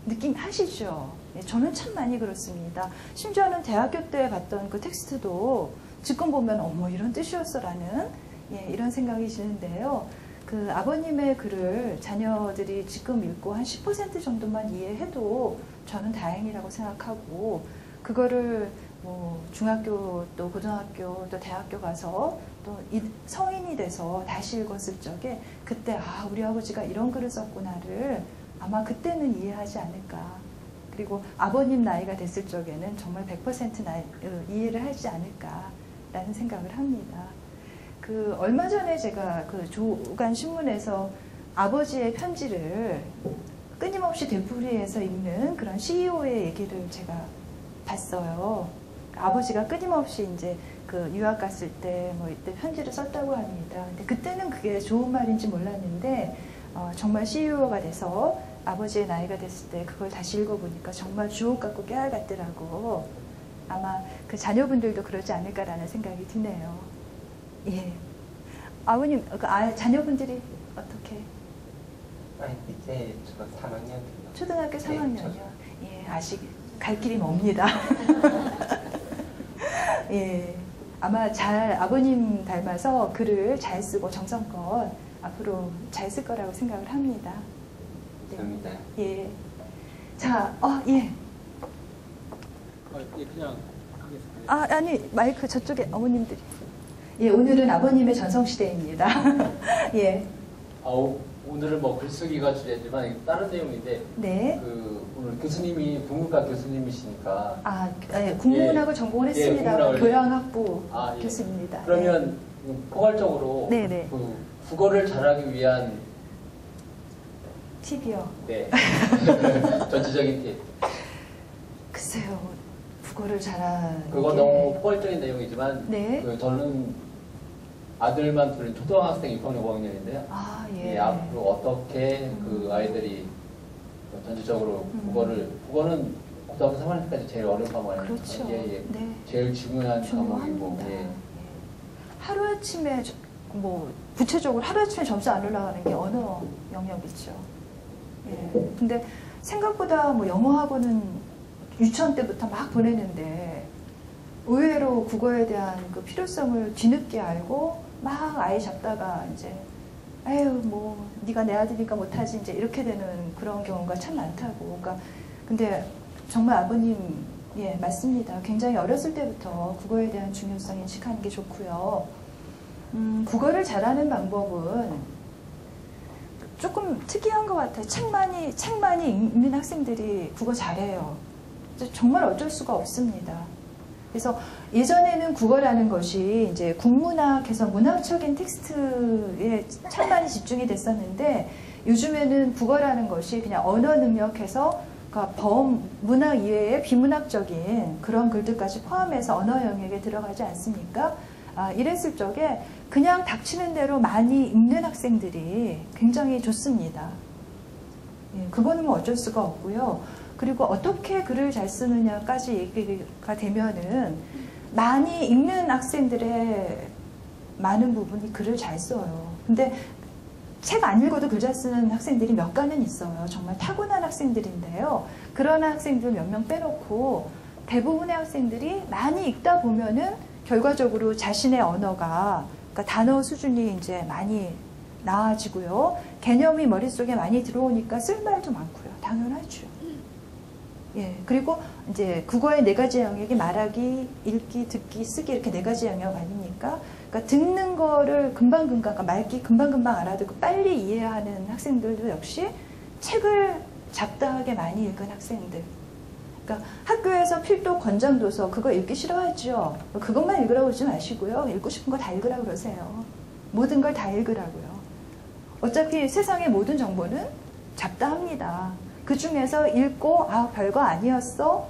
느낌 하시죠? 예, 저는 참 많이 그렇습니다. 심지어는 대학교 때 봤던 그 텍스트도 지금 보면 어머 이런 뜻이었어 라는 예, 이런 생각이 드는데요. 그 아버님의 글을 자녀들이 지금 읽고 한 10% 정도만 이해해도 저는 다행이라고 생각하고 그거를 뭐 중학교 또 고등학교 또 대학교 가서 또 성인이 돼서 다시 읽었을 적에 그때 아 우리 아버지가 이런 글을 썼구나를 아마 그때는 이해하지 않을까. 그리고 아버님 나이가 됐을 적에는 정말 100% 이해를 하지 않을까라는 생각을 합니다. 그 얼마 전에 제가 그 조간 신문에서 아버지의 편지를 끊임없이 되풀이해서 읽는 그런 CEO의 얘기를 제가 봤어요. 아버지가 끊임없이 이제 그 유학 갔을 때 뭐 이때 편지를 썼다고 합니다. 근데 그때는 그게 좋은 말인지 몰랐는데 정말 CEO가 돼서 아버지의 나이가 됐을 때 그걸 다시 읽어보니까 정말 주옥 같고 깨알 같더라고. 아마 그 자녀분들도 그러지 않을까라는 생각이 드네요. 예. 아버님, 자녀분들이 어떻게? 이제 저 3학년 초등학교 3학년이요. 네, 예, 아직 갈 길이 멉니다. 예, 아마 잘 아버님 닮아서 글을 잘 쓰고 정성껏 앞으로 잘 쓸 거라고 생각을 합니다. 감사합니다. 예. 자, 예. 예, 그냥 하겠습니다. 아니, 마이크 저쪽에 어머님들이. 예, 오늘은 아버님의 전성시대입니다. 예. 오늘은 뭐 글쓰기가 주제지만 다른 내용인데 네. 그 오늘 교수님이 국문과 교수님이시니까 예, 국문학을 전공을 했습니다. 국문학을 교양학부 예. 교수입니다. 그러면 포괄적으로 네네. 그 국어를 잘하기 위한 팁이요. 네. 전체적인 팁. 글쎄요, 국어를 잘하는 그건 게- 너무 포괄적인 내용이지만 네. 저는 아들만 둘은 초등학생 6학년 5학년인데요. 예. 예, 앞으로 어떻게 그 아이들이 전체적으로 국어는 고등학교 3학년까지 제일 어려운 과목 아니에요? 그렇죠. 예. 네. 제일 중요한 과목이고. 중요합니다. 예. 예. 하루아침에 뭐 구체적으로 하루아침에 점수 안 올라가는 게 언어 영역이죠. 예. 근데 생각보다 뭐 영어학원은 유치원 때부터 막 보내는데 의외로 국어에 대한 그 필요성을 뒤늦게 알고 막 아이 잡다가 이제 아유 뭐 네가 내 아들이니까 못하지 이제 이렇게 되는 그런 경우가 참 많다고. 그러니까 근데 정말 아버님 예 맞습니다. 굉장히 어렸을 때부터 국어에 대한 중요성 인식하는 게 좋고요. 국어를 잘하는 방법은 조금 특이한 것 같아요. 책 많이 읽는 학생들이 국어 잘해요. 정말 어쩔 수가 없습니다. 그래서 예전에는 국어라는 것이 이제 국문학에서 문학적인 텍스트에 참 많이 집중이 됐었는데 요즘에는 국어라는 것이 그냥 언어 능력에서 그러니까 문학 이외의 비문학적인 그런 글들까지 포함해서 언어 영역에 들어가지 않습니까? 이랬을 적에 그냥 닥치는 대로 많이 읽는 학생들이 굉장히 좋습니다. 예, 그거는 뭐 어쩔 수가 없고요. 그리고 어떻게 글을 잘 쓰느냐까지 얘기가 되면은 많이 읽는 학생들의 많은 부분이 글을 잘 써요. 근데 책 안 읽어도 글 잘 쓰는 학생들이 몇 가는 있어요. 정말 타고난 학생들인데요. 그런 학생들 몇 명 빼놓고 대부분의 학생들이 많이 읽다 보면은 결과적으로 자신의 언어가 그러니까 단어 수준이 이제 많이 나아지고요. 개념이 머릿속에 많이 들어오니까 쓸 말도 많고요. 당연하죠. 예, 그리고 이제 국어의 4가지 영역이 말하기, 읽기, 듣기, 쓰기 이렇게 4가지 영역 아닙니까? 그러니까 듣는 거를 금방금방, 그러니까 말기 금방금방 알아듣고 빨리 이해하는 학생들도 역시 책을 잡다하게 많이 읽은 학생들. 그러니까 학교에서 필독 권장도서 그거 읽기 싫어하죠. 그것만 읽으라고 하지 마시고요. 읽고 싶은 거 다 읽으라고 그러세요. 모든 걸 다 읽으라고요. 어차피 세상의 모든 정보는 잡다합니다. 그 중에서 읽고 아 별거 아니었어.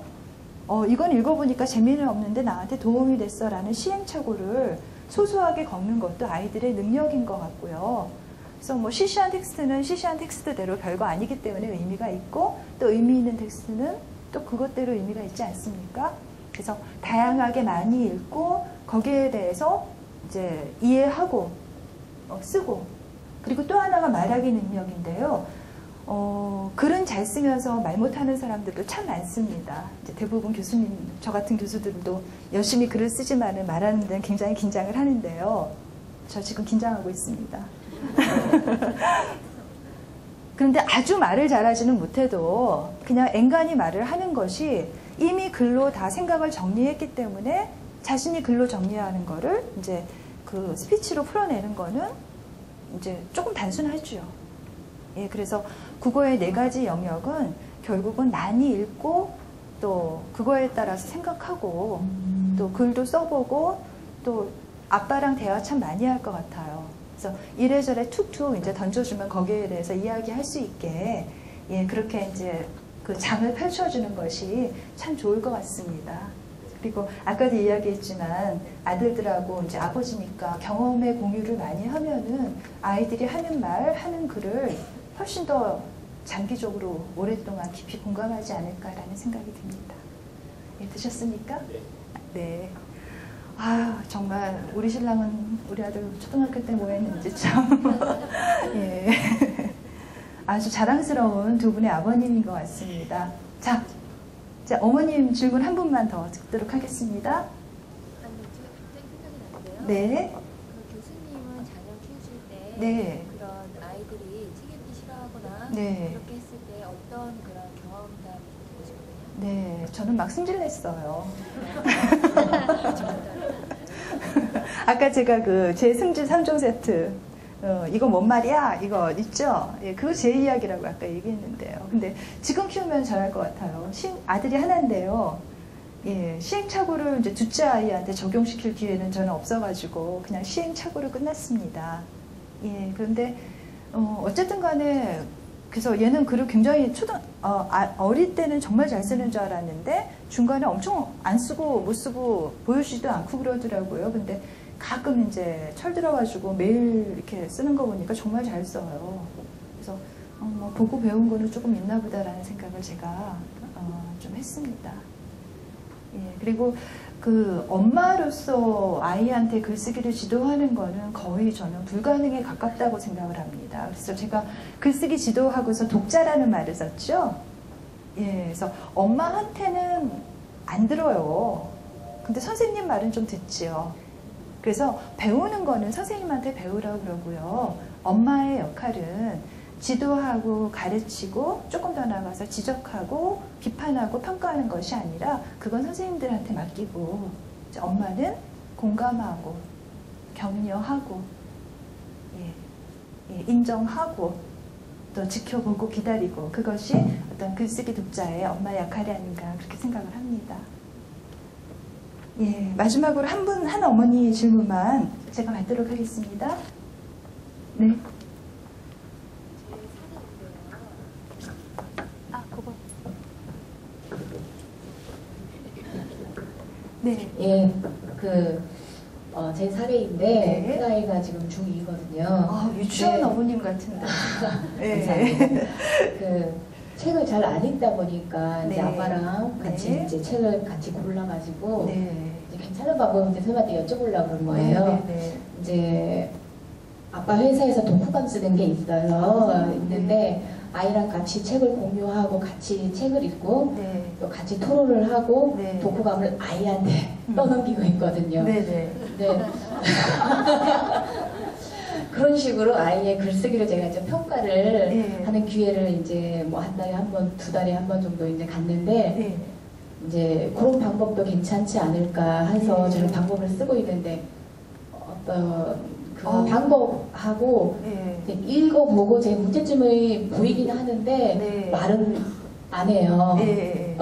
이건 읽어보니까 재미는 없는데 나한테 도움이 됐어 라는 시행착오를 소소하게 겪는 것도 아이들의 능력인 것 같고요. 그래서 뭐 시시한 텍스트는 시시한 텍스트대로 별거 아니기 때문에 의미가 있고 또 의미 있는 텍스트는 또 그것대로 의미가 있지 않습니까? 그래서 다양하게 많이 읽고 거기에 대해서 이제 이해하고 쓰고 그리고 또 하나가 말하기 능력인데요. 글은 잘 쓰면서 말 못하는 사람들도 참 많습니다. 이제 대부분 교수님, 저 같은 교수들도 열심히 글을 쓰지만은 말하는 데는 굉장히 긴장을 하는데요. 저 지금 긴장하고 있습니다. 그런데 아주 말을 잘하지는 못해도 그냥 앵간히 말을 하는 것이 이미 글로 다 생각을 정리했기 때문에 자신이 글로 정리하는 거를 이제 그 스피치로 풀어내는 거는 이제 조금 단순하죠. 예, 그래서 국어의 4가지 영역은 결국은 많이 읽고 또 그거에 따라서 생각하고 또 글도 써보고 또 아빠랑 대화 참 많이 할 것 같아요. 그래서 이래저래 툭툭 이제 던져주면 거기에 대해서 이야기할 수 있게 예, 그렇게 이제 그 장을 펼쳐주는 것이 참 좋을 것 같습니다. 그리고 아까도 이야기했지만 아들들하고 이제 아버지니까 경험의 공유를 많이 하면은 아이들이 하는 말, 하는 글을 훨씬 더 장기적으로 오랫동안 깊이 공감하지 않을까라는 생각이 듭니다. 예, 드셨습니까? 네. 네. 아 정말 우리 신랑은 우리 아들 초등학교 때 뭐 했는지 참 예. 아주 자랑스러운 두 분의 아버님인 것 같습니다. 자, 어머님 질문 한 분만 더 듣도록 하겠습니다. 아니, 제가 갑자기 생각이 났는데요. 네. 그 교수님은 자녀 키우실 때 네. 그런 아이들이 책 읽기 싫어하거나 네. 그렇게 했을 때 어떤 그런 경험담이 있으시거든요? 네, 저는 막 승질냈어요. 아까 제가 그 제 승질 3종 세트, 이거 뭔 말이야? 이거 있죠? 예, 그거 제 이야기라고 아까 얘기했는데요. 근데 지금 키우면 잘할 것 같아요. 아들이 하나인데요. 예, 시행착오를 이제 둘째 아이한테 적용시킬 기회는 저는 없어가지고 그냥 시행착오로 끝났습니다. 예, 그런데 어쨌든 간에 그래서 얘는 글을 굉장히 어릴 때는 정말 잘 쓰는 줄 알았는데 중간에 엄청 안 쓰고 못 쓰고 보여주지도 않고 그러더라고요. 근데 가끔 이제 철들어가지고 매일 이렇게 쓰는 거 보니까 정말 잘 써요. 그래서 뭐 보고 배운 거는 조금 있나 보다라는 생각을 제가 좀 했습니다. 예, 그리고 그 엄마로서 아이한테 글쓰기를 지도하는 거는 거의 저는 불가능에 가깝다고 생각을 합니다. 그래서 제가 글쓰기 지도하고서 독자라는 말을 썼죠. 예, 그래서 엄마한테는 안 들어요. 근데 선생님 말은 좀 듣지요. 그래서 배우는 거는 선생님한테 배우라고 그러고요. 엄마의 역할은 지도하고 가르치고 조금 더 나가서 지적하고 비판하고 평가하는 것이 아니라 그건 선생님들한테 맡기고 이제 엄마는 공감하고 격려하고 예, 인정하고 또 지켜보고 기다리고 그것이 어떤 글쓰기 독자의 엄마 역할이 아닌가 그렇게 생각을 합니다. 예, 마지막으로 한 어머니 질문만 제가 받도록 하겠습니다. 네. 그거. 네. 예, 제 사례인데, 네. 큰아이가 지금 중2거든요. 아, 유치원 네. 어머님 같은데. 감사합니다. 책을 잘 안 읽다 보니까 이제 네. 아빠랑 같이 네. 이제 책을 같이 골라가지고 네. 이제 괜찮은 방법을 이제 선생님한테 여쭤보려고 그런 거예요. 네, 네. 이제 아빠 회사에서 독후감 쓰는 게 있어요. 있는데 아이랑 같이 책을 공유하고 같이 책을 읽고 네. 또 같이 토론을 하고 네. 독후감을 아이한테 떠넘기고 있거든요. 네, 네. 네. 그런 식으로 아이의 글쓰기를 제가 이제 평가를 네. 하는 기회를 이제 뭐 한 달에 한 번, 두 달에 한 번 정도 이제 갔는데 네. 이제 그런 방법도 괜찮지 않을까 해서 저는 방법을 쓰고 있는데 어떤 그 방법하고 네. 이제 읽어보고 제 문제점이 보이긴 하는데 네. 말은 안 해요. 네.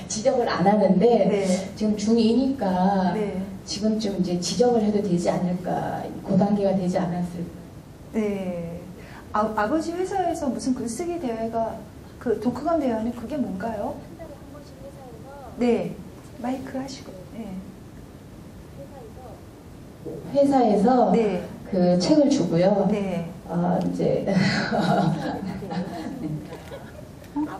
지적을 안 하는데 네. 지금 중2니까 네. 지금쯤 이제 지적을 해도 되지 않을까, 그 단계가 되지 않았을까. 네. 아버지 회사에서 무슨 글쓰기 대회가 그 독후감 대회는 그게 뭔가요? 한 달에 한 번씩 회사에서 네. 마이크 하시고. 네. 회사에서 네. 그 책을 주고요. 네. 이제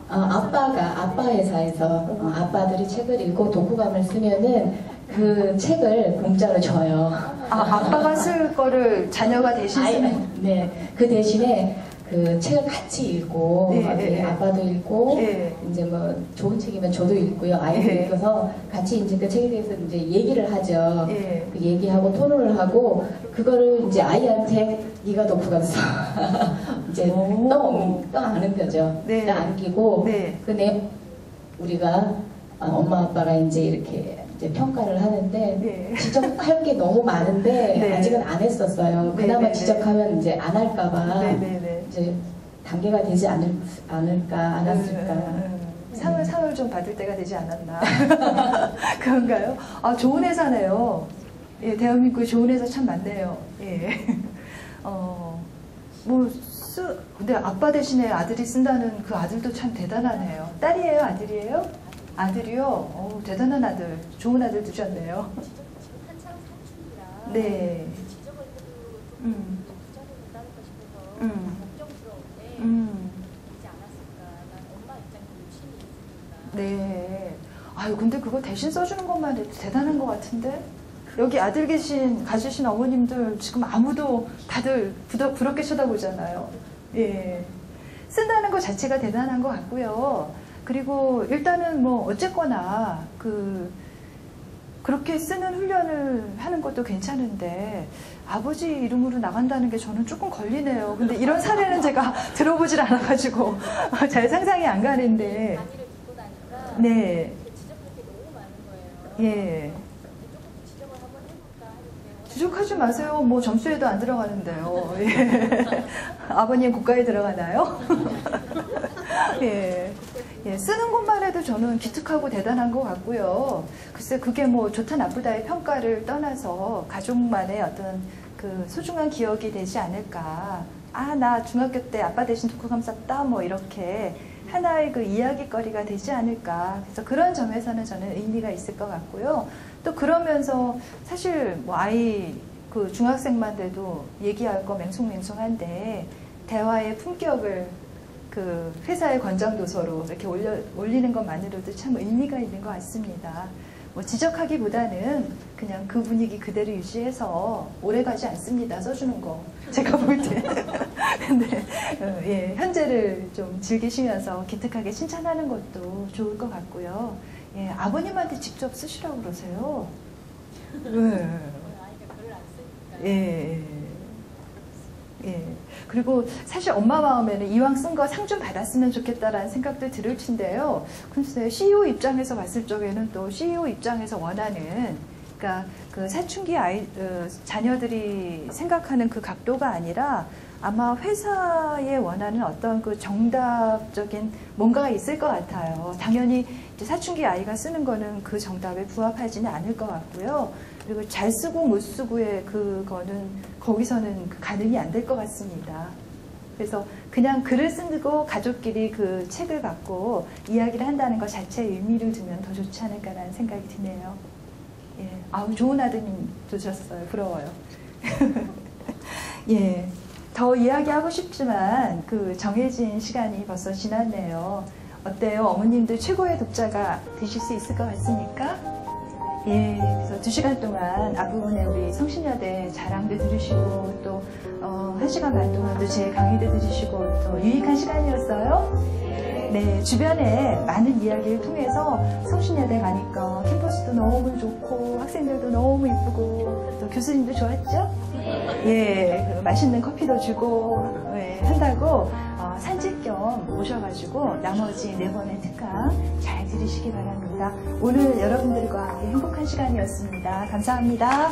아빠 회사에서 아빠들이 책을 읽고 독후감을 쓰면은 그 책을 공짜로 줘요. 아빠가 쓸 거를 자녀가 대신 쓰는. 네. 그 대신에 그 책을 같이 읽고 네, 네. 아빠도 읽고 네. 이제 뭐 좋은 책이면 저도 읽고요. 아이도 네. 읽어서 같이 이제 그 책에 대해서 이제 얘기를 하죠. 네. 그 얘기하고 토론을 하고 그거를 이제 아이한테 네가 독후감 써. 이제 떠 안은거죠. 네. 떠 안기고 네. 근데 우리가 엄마 아빠가 이제 이렇게 이제 평가를 하는데 네. 지적할 게 너무 많은데 네. 아직은 안 했었어요. 네, 그나마 네, 지적하면 이제 안 할까봐 네네네. 이제 단계가 되지 않을까 않았을까. 상을 좀 받을 때가 되지 않았나. 그런가요? 좋은 회사네요. 예, 대한민국에 좋은 회사 참 많네요. 예. 근데 아빠 대신에 아들이 쓴다는 그 아들도 참 대단하네요. 딸이에요? 아들이에요? 아들이요? 대단한 아들. 좋은 아들 두셨네요. 한창 사춘기라 네. 지적을 해도 좀 부자를 못하는가 싶어서 걱정스러운데 되지 않았을까. 난 엄마 입장에서 욕심이 있으니까. 네. 근데 그거 대신 써주는 것만 해도 대단한 것 같은데? 여기 아들 가지신 어머님들 지금 아무도 다들 부럽게 쳐다보잖아요. 예. 쓴다는 것 자체가 대단한 것 같고요. 그리고 일단은 뭐 어쨌거나 그렇게 쓰는 훈련을 하는 것도 괜찮은데 아버지 이름으로 나간다는 게 저는 조금 걸리네요. 근데 이런 사례는 제가 들어보질 않아가지고 잘 상상이 안 가는데. 강의를 듣고 나니까 네. 지적할 게 너무 많은 거예요. 예. 조금 지적을 한번 해볼까 하는데 지적하지 마세요. 뭐 점수에도 안 들어가는데요. 예. 아버님 국가에 들어가나요? 예. 예, 쓰는 것만 해도 저는 기특하고 대단한 것 같고요. 글쎄 그게 뭐 좋다 나쁘다의 평가를 떠나서 가족만의 어떤 그 소중한 기억이 되지 않을까. 나 중학교 때 아빠 대신 독후감 썼다 뭐 이렇게 하나의 그 이야기거리가 되지 않을까. 그래서 그런 점에서는 저는 의미가 있을 것 같고요. 또 그러면서 사실 뭐 아이 그 중학생만 돼도 얘기할 거 맹숭맹숭한데 대화의 품격을 그 회사의 권장도서로 이렇게 올리는 것만으로도 참 의미가 있는 것 같습니다. 뭐 지적하기보다는 그냥 그 분위기 그대로 유지해서 오래가지 않습니다. 써주는 거 제가 볼 때. 근데 예, 현재를 좀 즐기시면서 기특하게 칭찬하는 것도 좋을 것 같고요. 예, 아버님한테 직접 쓰시라고 그러세요. 네. 아이가 글을 안 쓰니까. 예. 예. 그리고 사실 엄마 마음에는 이왕 쓴 거 상 좀 받았으면 좋겠다라는 생각도 들을 텐데요. 근데 CEO 입장에서 봤을 적에는 또 CEO 입장에서 원하는 그러니까 그 사춘기 자녀들이 생각하는 그 각도가 아니라 아마 회사에 원하는 어떤 그 정답적인 뭔가가 있을 것 같아요. 당연히 이제 사춘기 아이가 쓰는 거는 그 정답에 부합하지는 않을 것 같고요. 그리고 잘 쓰고 못 쓰고의 그거는 거기서는 가늠이 안 될 것 같습니다. 그래서 그냥 글을 쓰고 가족끼리 그 책을 갖고 이야기를 한다는 것 자체에 의미를 두면 더 좋지 않을까라는 생각이 드네요. 예, 좋은 아드님 두셨어요. 부러워요. 예, 더 이야기하고 싶지만 그 정해진 시간이 벌써 지났네요. 어때요? 어머님들 최고의 독자가 되실 수 있을 것 같습니까? 예, 그래서 2시간 동안 앞부분에 우리 성신여대 자랑도 들으시고 또 1시간 반 동안도 제 강의도 들으시고 또 유익한 시간이었어요. 네, 주변에 많은 이야기를 통해서 성신여대 가니까 캠퍼스 날씨도 너무 좋고 학생들도 너무 이쁘고 또 교수님도 좋았죠? 예, 그 맛있는 커피도 주고 예, 한다고 산책 겸 오셔가지고 나머지 4번의 특강 잘 들으시기 바랍니다. 오늘 여러분들과 함께 행복한 시간이었습니다. 감사합니다.